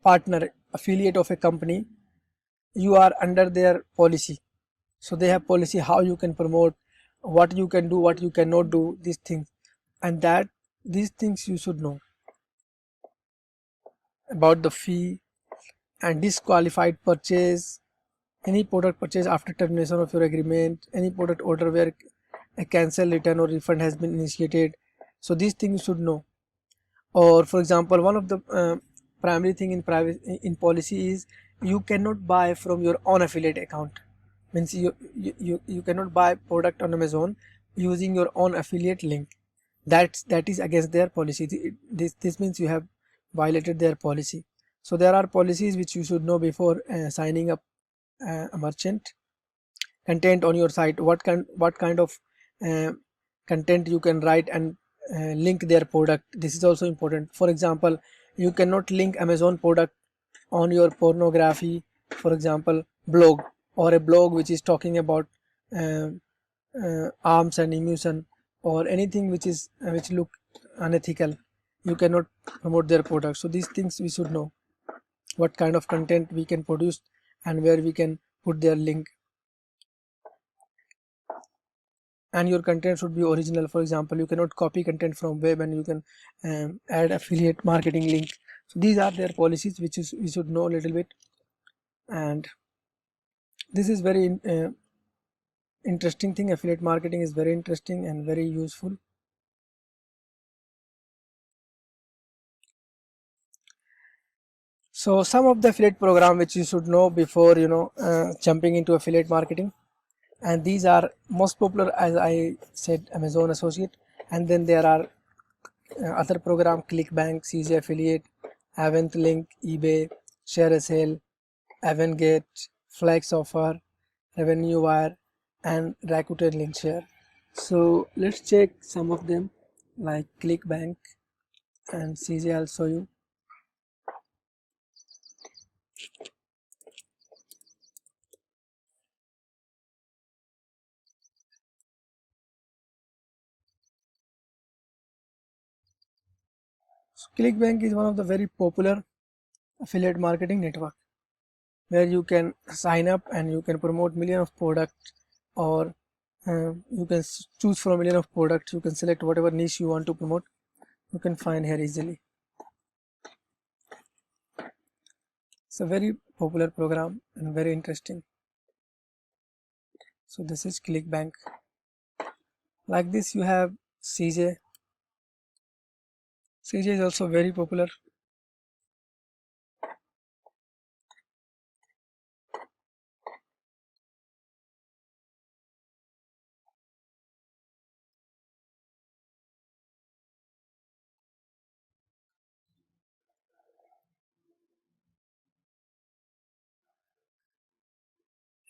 partner affiliate of a company, you are under their policy. So they have policy how you can promote, what you can do, what you cannot do, these things, and these things you should know about the fee and disqualified purchase, any product purchase after termination of your agreement, any product order where a cancel, return or refund has been initiated. So these things you should know. Or for example, one of the primary thing in policy is you cannot buy from your own affiliate account. Means you cannot buy product on Amazon using your own affiliate link. that is against their policy. This means you have violated their policy. So there are policies which you should know before signing up a merchant. Content on your site, what kind of uh, content you can write and link their product. This is also important. For example, you cannot link Amazon product on your pornography, for example blog, or a blog which is talking about uh, arms and ammunition, or anything which is which look unethical. You cannot promote their product. So these things we should know, what kind of content we can produce and where we can put their link. And your content should be original. For example, you cannot copy content from web and you can add affiliate marketing link. So these are their policies which is we should know a little bit. And this is very interesting thing. Affiliate marketing is very interesting and very useful. So some of the affiliate program which you should know before jumping into affiliate marketing, and these are most popular, as I said, Amazon Associate, and then there are other program: ClickBank, CJ Affiliate, Avent Link, eBay, Share a Sale, Avengate, Flex Offer, Revenue Wire, and Rakuten Link Share. So let's check some of them, like ClickBank and CJ. I'll show you. So ClickBank is one of the very popular affiliate marketing network, where you can sign up and you can promote million of products, or you can choose from a million of products. You can select whatever niche you want to promote. You can find here easily. It's a very popular program and very interesting. So this is ClickBank. Like this you have CJ. CJ is also very popular.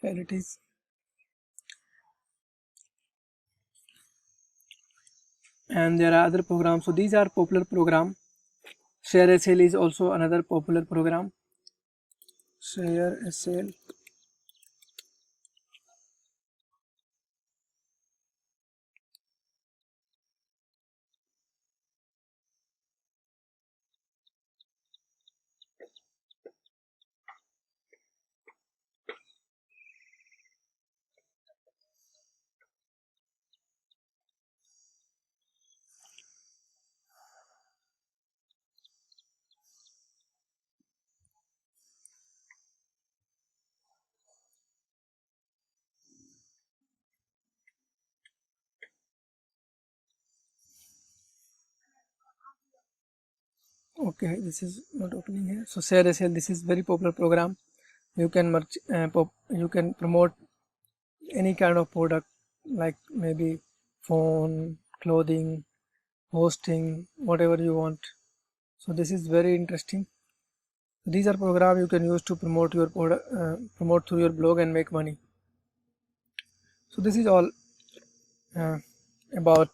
Here it is. And there are other programs. So these are popular program. Share a Sale is also another popular program. Share a Sale. Okay, this is not opening here. So Share a Sale, this is very popular program. You can you can promote any kind of product, like maybe phone, clothing, hosting, whatever you want. So this is very interesting. These are programs you can use to promote your product, promote through your blog and make money. So this is all uh, about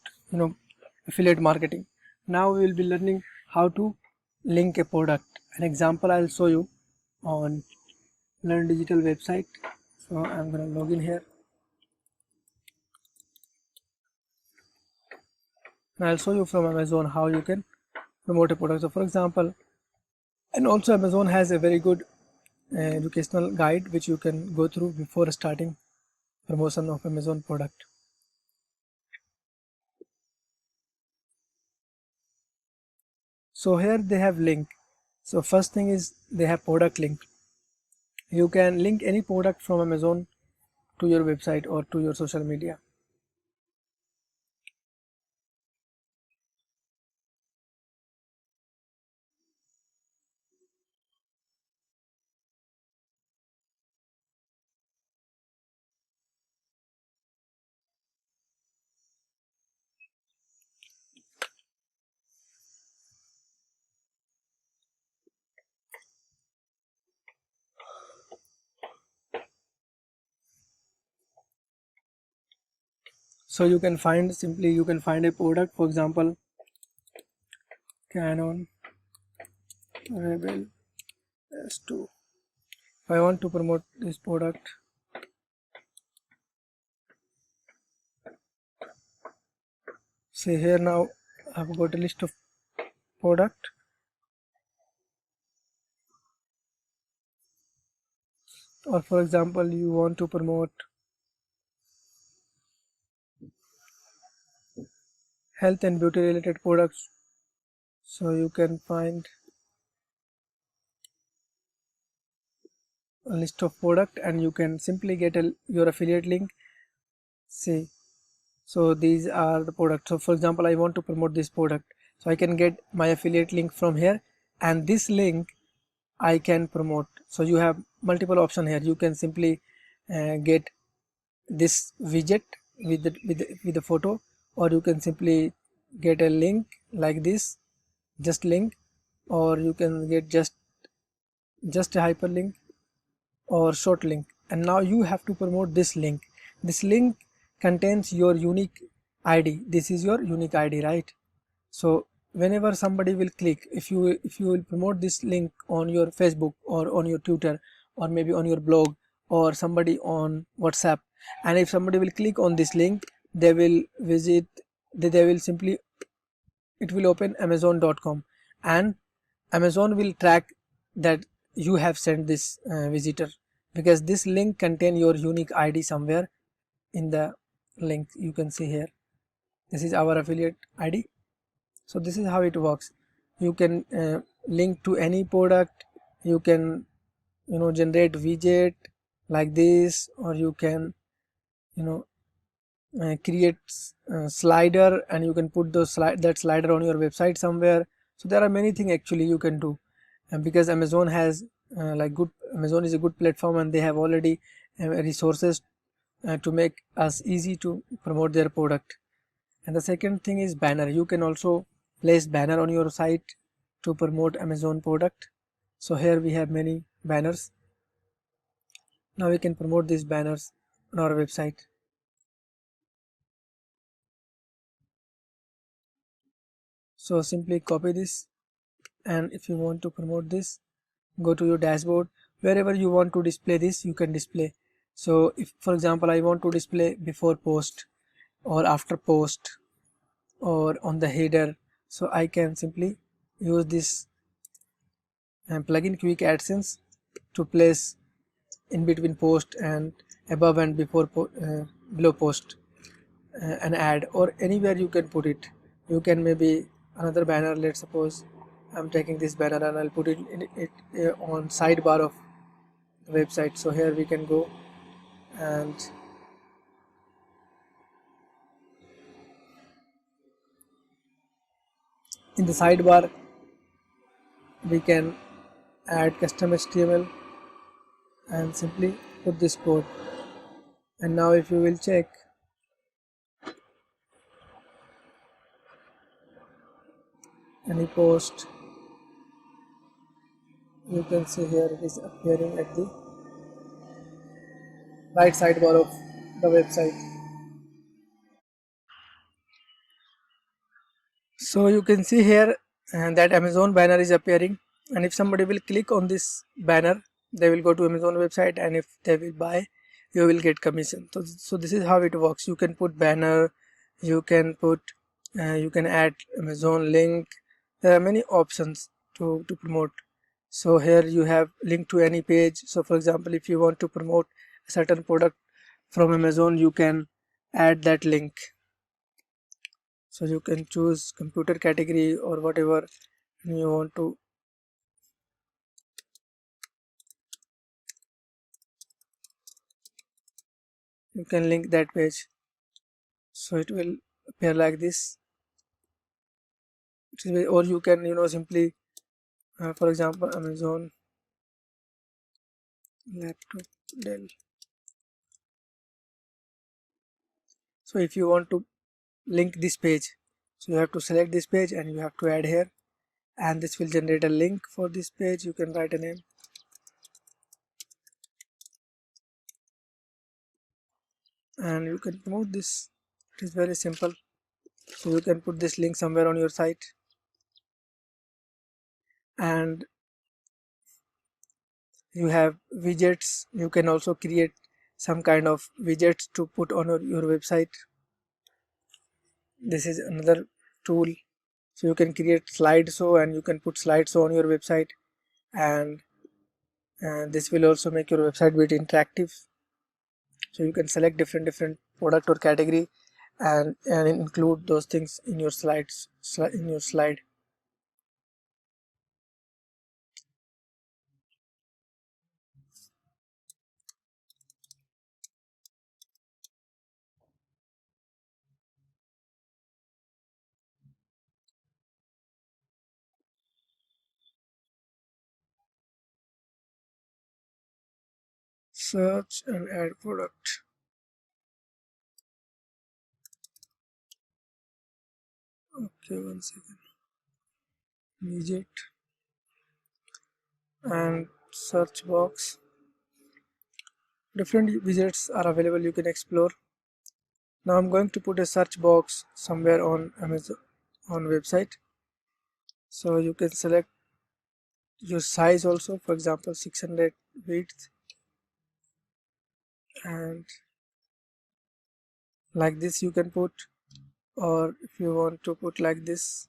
affiliate marketing. Now we will be learning how to link a product. An example I'll show you on Learn Digital website. So I'm going to log in here. And I'll show you from Amazon how you can promote a product. So for example, and also Amazon has a very good educational guide which you can go through before starting promotion of Amazon product. So here they have link. So first thing is they have product link. You can link any product from Amazon to your website or to your social media. So you can find a product, for example Canon Rebel S2. If I want to promote this product, see here, now I've got a list of product. Or for example, you want to promote health and beauty related products, so you can find a list of product and you can simply get your affiliate link. See, so these are the products. So for example, I want to promote this product, so I can get my affiliate link from here, and this link I can promote. So you have multiple options here. You can simply get this widget with the photo, or you can simply get a link like this, just link, or you can get just a hyperlink or short link. And now you have to promote this link. This link contains your unique ID. This is your unique ID, right? So whenever somebody will click, if you will promote this link on your Facebook or on your Twitter or maybe on your blog or somebody on WhatsApp, and if somebody will click on this link, they will visit, they will simply, it will open amazon.com, and Amazon will track that you have sent this visitor, because this link contain your unique ID somewhere in the link. You can see here, this is our affiliate ID. So this is how it works. You can link to any product, you can generate widget like this, or you can create slider, and you can put that slider on your website somewhere. So there are many things actually you can do, and because Amazon has Amazon is a good platform, and they have already resources to make us easy to promote their product. And the second thing is banner. You can also place banner on your site to promote Amazon product. So here we have many banners. Now we can promote these banners on our website. So simply copy this, and if you want to promote this, go to your dashboard. Wherever you want to display this, you can display. So if for example I want to display before post or after post or on the header, so I can simply use this plugin Quick AdSense to place in between post and above and below post an ad, or anywhere you can put it. You can maybe another banner, let's suppose I'm taking this banner and I'll put it on sidebar of the website. So here we can go, and in the sidebar we can add custom HTML and simply put this code. And now if you will check, any post, you can see here it is appearing at the right sidebar of the website. So you can see here that Amazon banner is appearing, and if somebody will click on this banner, they will go to Amazon website, and if they will buy, you will get commission. So this is how it works. You can put banner, you can put you can add Amazon link. There are many options to promote. So here you have link to any page. So for example, if you want to promote a certain product from Amazon, you can add that link. So you can choose computer category or whatever you want to. You can link that page, so it will appear like this. Or you can simply for example Amazon laptop Dell. So if you want to link this page, so you have to select this page and you have to add here, and this will generate a link for this page. You can write a name, and you can promote this. It is very simple. So you can put this link somewhere on your site, and you have widgets. You can also create some kind of widgets to put on your website. This is another tool. So you can create slideshow, and you can put slideshow on your website, and this will also make your website bit interactive. So you can select different product or category, and include those things in your slide. Search and add product. Okay, one second. Widget and search box. Different widgets are available, you can explore. Now I'm going to put a search box somewhere on Amazon on website. So you can select your size also, for example 600 width, and like this you can put, or if you want to put like this,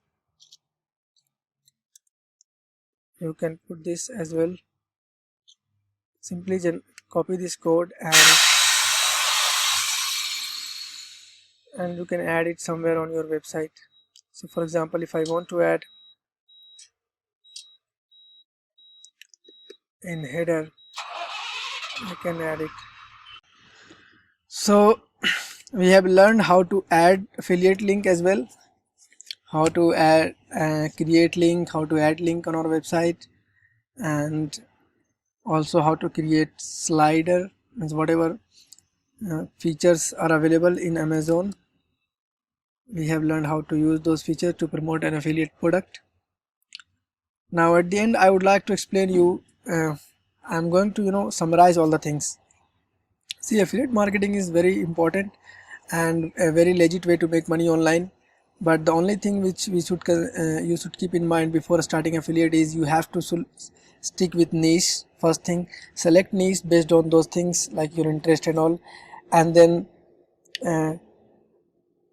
you can put this as well. Simply copy this code, and you can add it somewhere on your website. So for example, if I want to add in header, I can add it. So we have learned how to add affiliate link as well, how to add create link, how to add link on our website, and also how to create slider, means whatever features are available in Amazon. We have learned how to use those features to promote an affiliate product. Now at the end I would like to explain you, I'm going to summarize all the things. See, affiliate marketing is very important and a very legit way to make money online, but the only thing which you should keep in mind before starting affiliate is you have to stick with niche. First thing, select niche based on those things like your interest and all, and then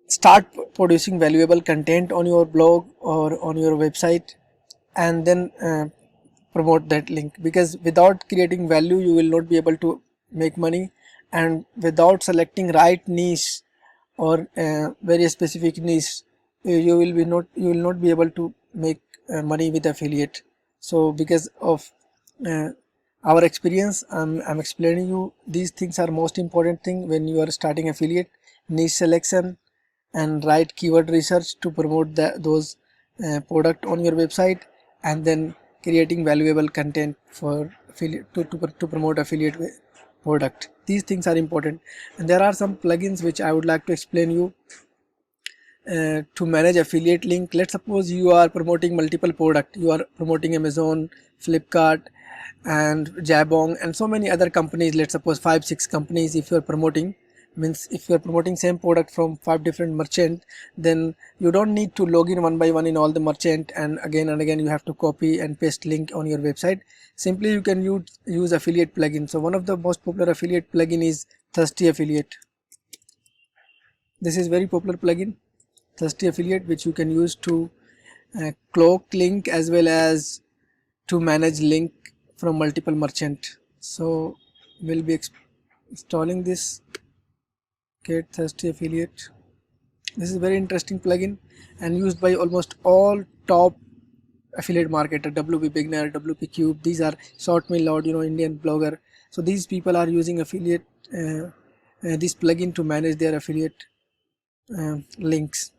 start producing valuable content on your blog or on your website, and then promote that link, because without creating value you will not be able to make money, and without selecting right niche or very specific niche, you will not be able to make money with affiliate. So because of uh, our experience, I'm explaining you these things are most important thing when you are starting affiliate: niche selection and right keyword research to promote those product on your website, and then creating valuable content for affiliate to promote affiliate product. These things are important, and there are some plugins which I would like to explain you to manage affiliate link. Let's suppose you are promoting multiple product, you are promoting Amazon, Flipkart and Jabong and so many other companies. Let's suppose 5-6 companies. If you are promoting, means if you are promoting same product from 5 different merchant, then you don't need to log in one by one in all the merchant, and again you have to copy and paste link on your website. Simply you can use affiliate plugin. So one of the most popular affiliate plugin is Thirsty Affiliate. This is very popular plugin, Thirsty Affiliate, which you can use to cloak link as well as to manage link from multiple merchant. So we'll be installing this Get Thirsty Affiliate. This is a very interesting plugin and used by almost all top affiliate marketer, WP Beginner, WP Cube. These are Short Me Loud, Indian blogger. So these people are using affiliate this plugin to manage their affiliate links.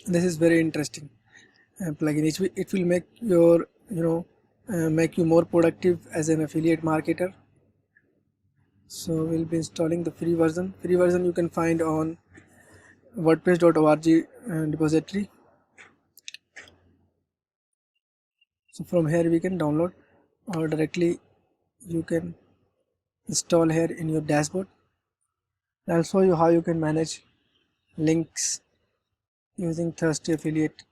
This is very interesting plugin. It will make your make you more productive as an affiliate marketer. So we'll be installing the free version. Free version you can find on wordpress.org repository. So from here we can download, or directly you can install here in your dashboard. I'll show you how you can manage links using Thirsty Affiliate.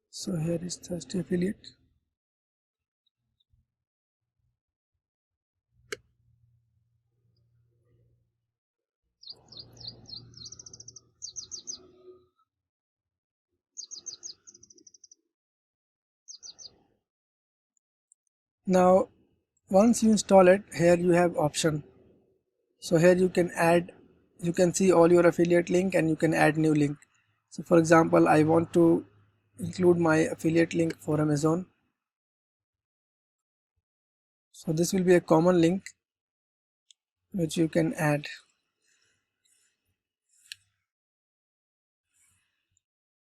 So here is Thirsty Affiliate. Now once you install it, here you have option. So here you can add, you can see all your affiliate link and you can add new link. So for example, I want to include my affiliate link for Amazon. So this will be a common link which you can add.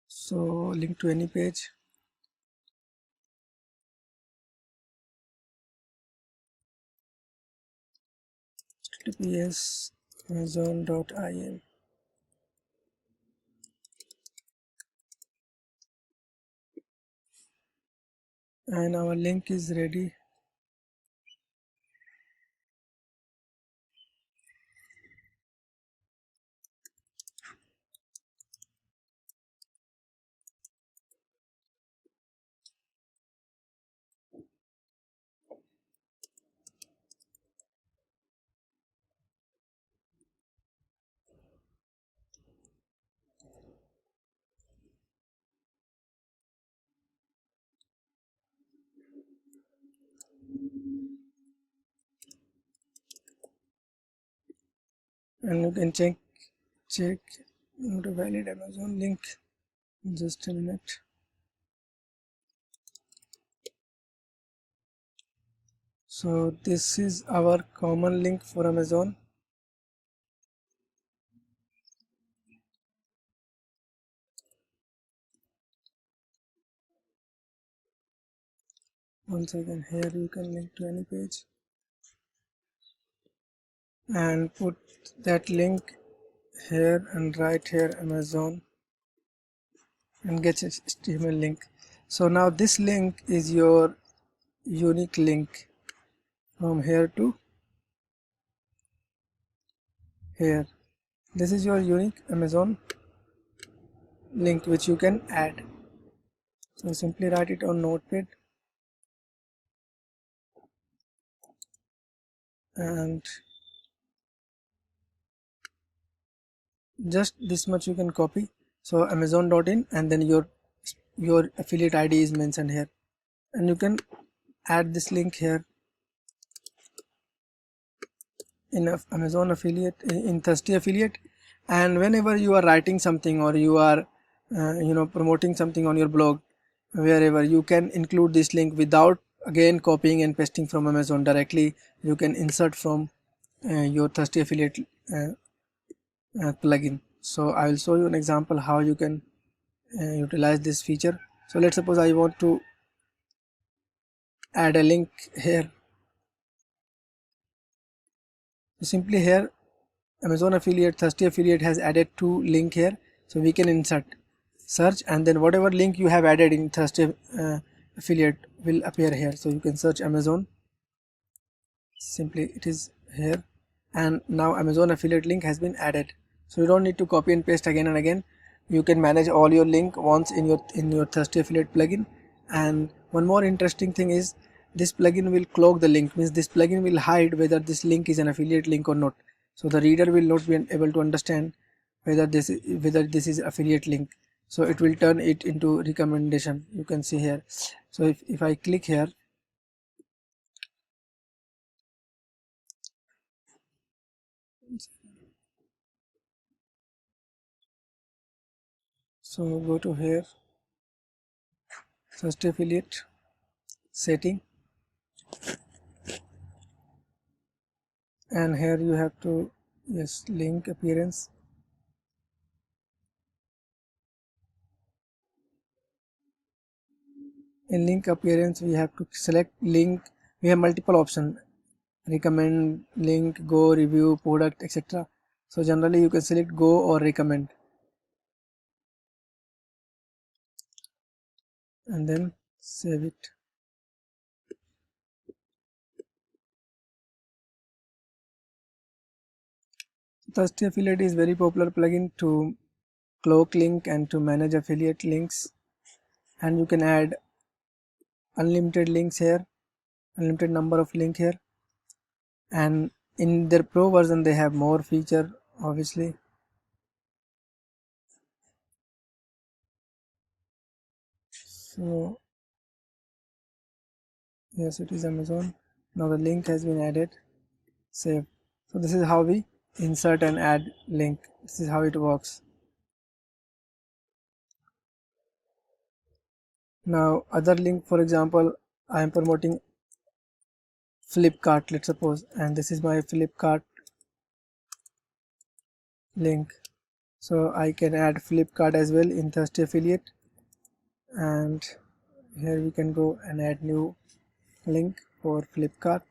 So link to any page. https amazon.in. And our link is ready. And you can check not a valid Amazon link. Just a minute. So this is our common link for Amazon. Once again, here you can link to any page and put that link here and write here Amazon and get HTML link. So now this link is your unique link from here to here. This is your unique Amazon link which you can add. So simply write it on Notepad and just this much you can copy. So amazon.in and then your affiliate ID is mentioned here, and you can add this link here in Amazon affiliate, in Thirsty Affiliate. And whenever you are writing something or you are promoting something on your blog, wherever, you can include this link without again copying and pasting from Amazon. Directly you can insert from your Thirsty Affiliate plugin. So I will show you an example how you can utilize this feature. So let's suppose I want to add a link here. Simply here Amazon affiliate, Thirsty Affiliate has added two link here, so we can insert, search, and then whatever link you have added in Thirsty Affiliate will appear here. So you can search Amazon, simply it is here, and now Amazon affiliate link has been added. So you don't need to copy and paste again and again. You can manage all your link once in your Thirsty Affiliate plugin. And one more interesting thing is this plugin will cloak the link, means this plugin will hide whether this link is an affiliate link or not. So the reader will not be able to understand whether this is affiliate link. So it will turn it into recommendation. You can see here. So if I click here, so go to here, Thirsty Affiliate setting, and here you have to, yes, link appearance. In link appearance we have to select link. We have multiple options: recommend, link, go, review, product, etc. So generally you can select go or recommend and then save it. Thirsty Affiliate is very popular plugin to cloak link and to manage affiliate links, and you can add unlimited links here, unlimited number of link here, and in their pro version they have more feature obviously. So yes, it is Amazon. Now the link has been added. Save. So this is how we insert and add link. This is how it works. Now other link, for example, I am promoting Flipkart, let's suppose, and this is my Flipkart link. So I can add Flipkart as well in Thirsty Affiliate, and here we can go and add new link for Flipkart,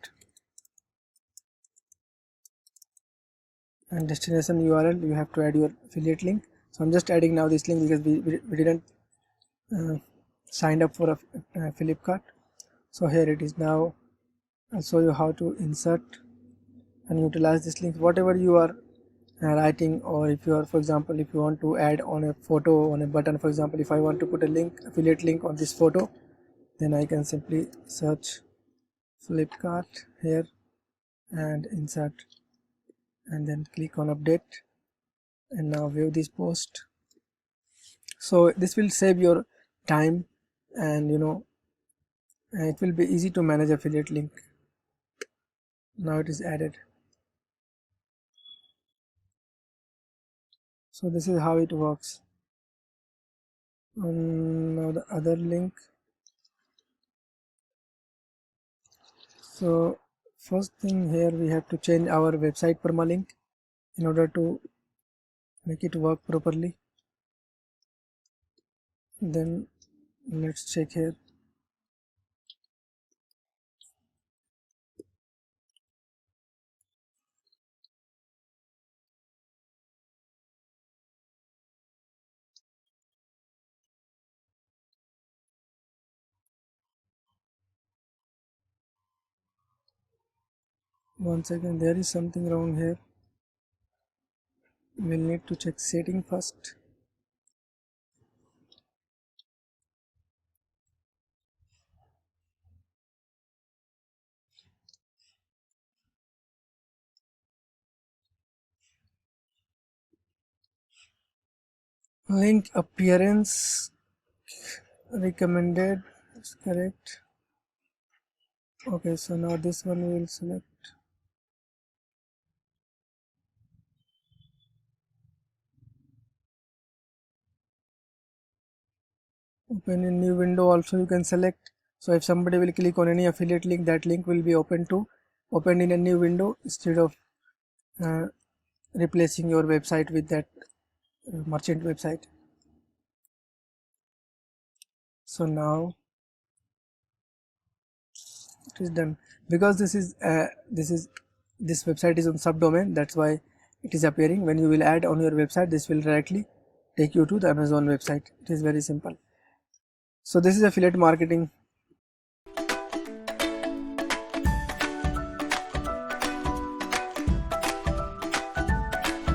and destination URL you have to add your affiliate link. So I'm just adding now this link because we didn't signed up for a Flipkart. So here it is. Now I'll show you how to insert and utilize this link. Whatever you are writing, or if you are, for example, if you want to add on a photo on a button, for example, if I want to put a link, affiliate link on this photo, then I can simply search Flipkart here and insert, and then click on update, and now view this post. So this will save your time, and it will be easy to manage affiliate link. Now it is added. So this is how it works. Now the other link. So first thing here, we have to change our website permalink in order to make it work properly. Then let's check here. Once again, there is something wrong here. We'll need to check setting first. Link appearance recommended is correct. Okay, so now this one we will select. Open a new window also you can select. So if somebody will click on any affiliate link, that link will be opened in a new window instead of replacing your website with that merchant website. So now it is done. Because this website is on subdomain, that's why it is appearing. When you will add on your website, this will directly take you to the Amazon website. It is very simple. So this is affiliate marketing.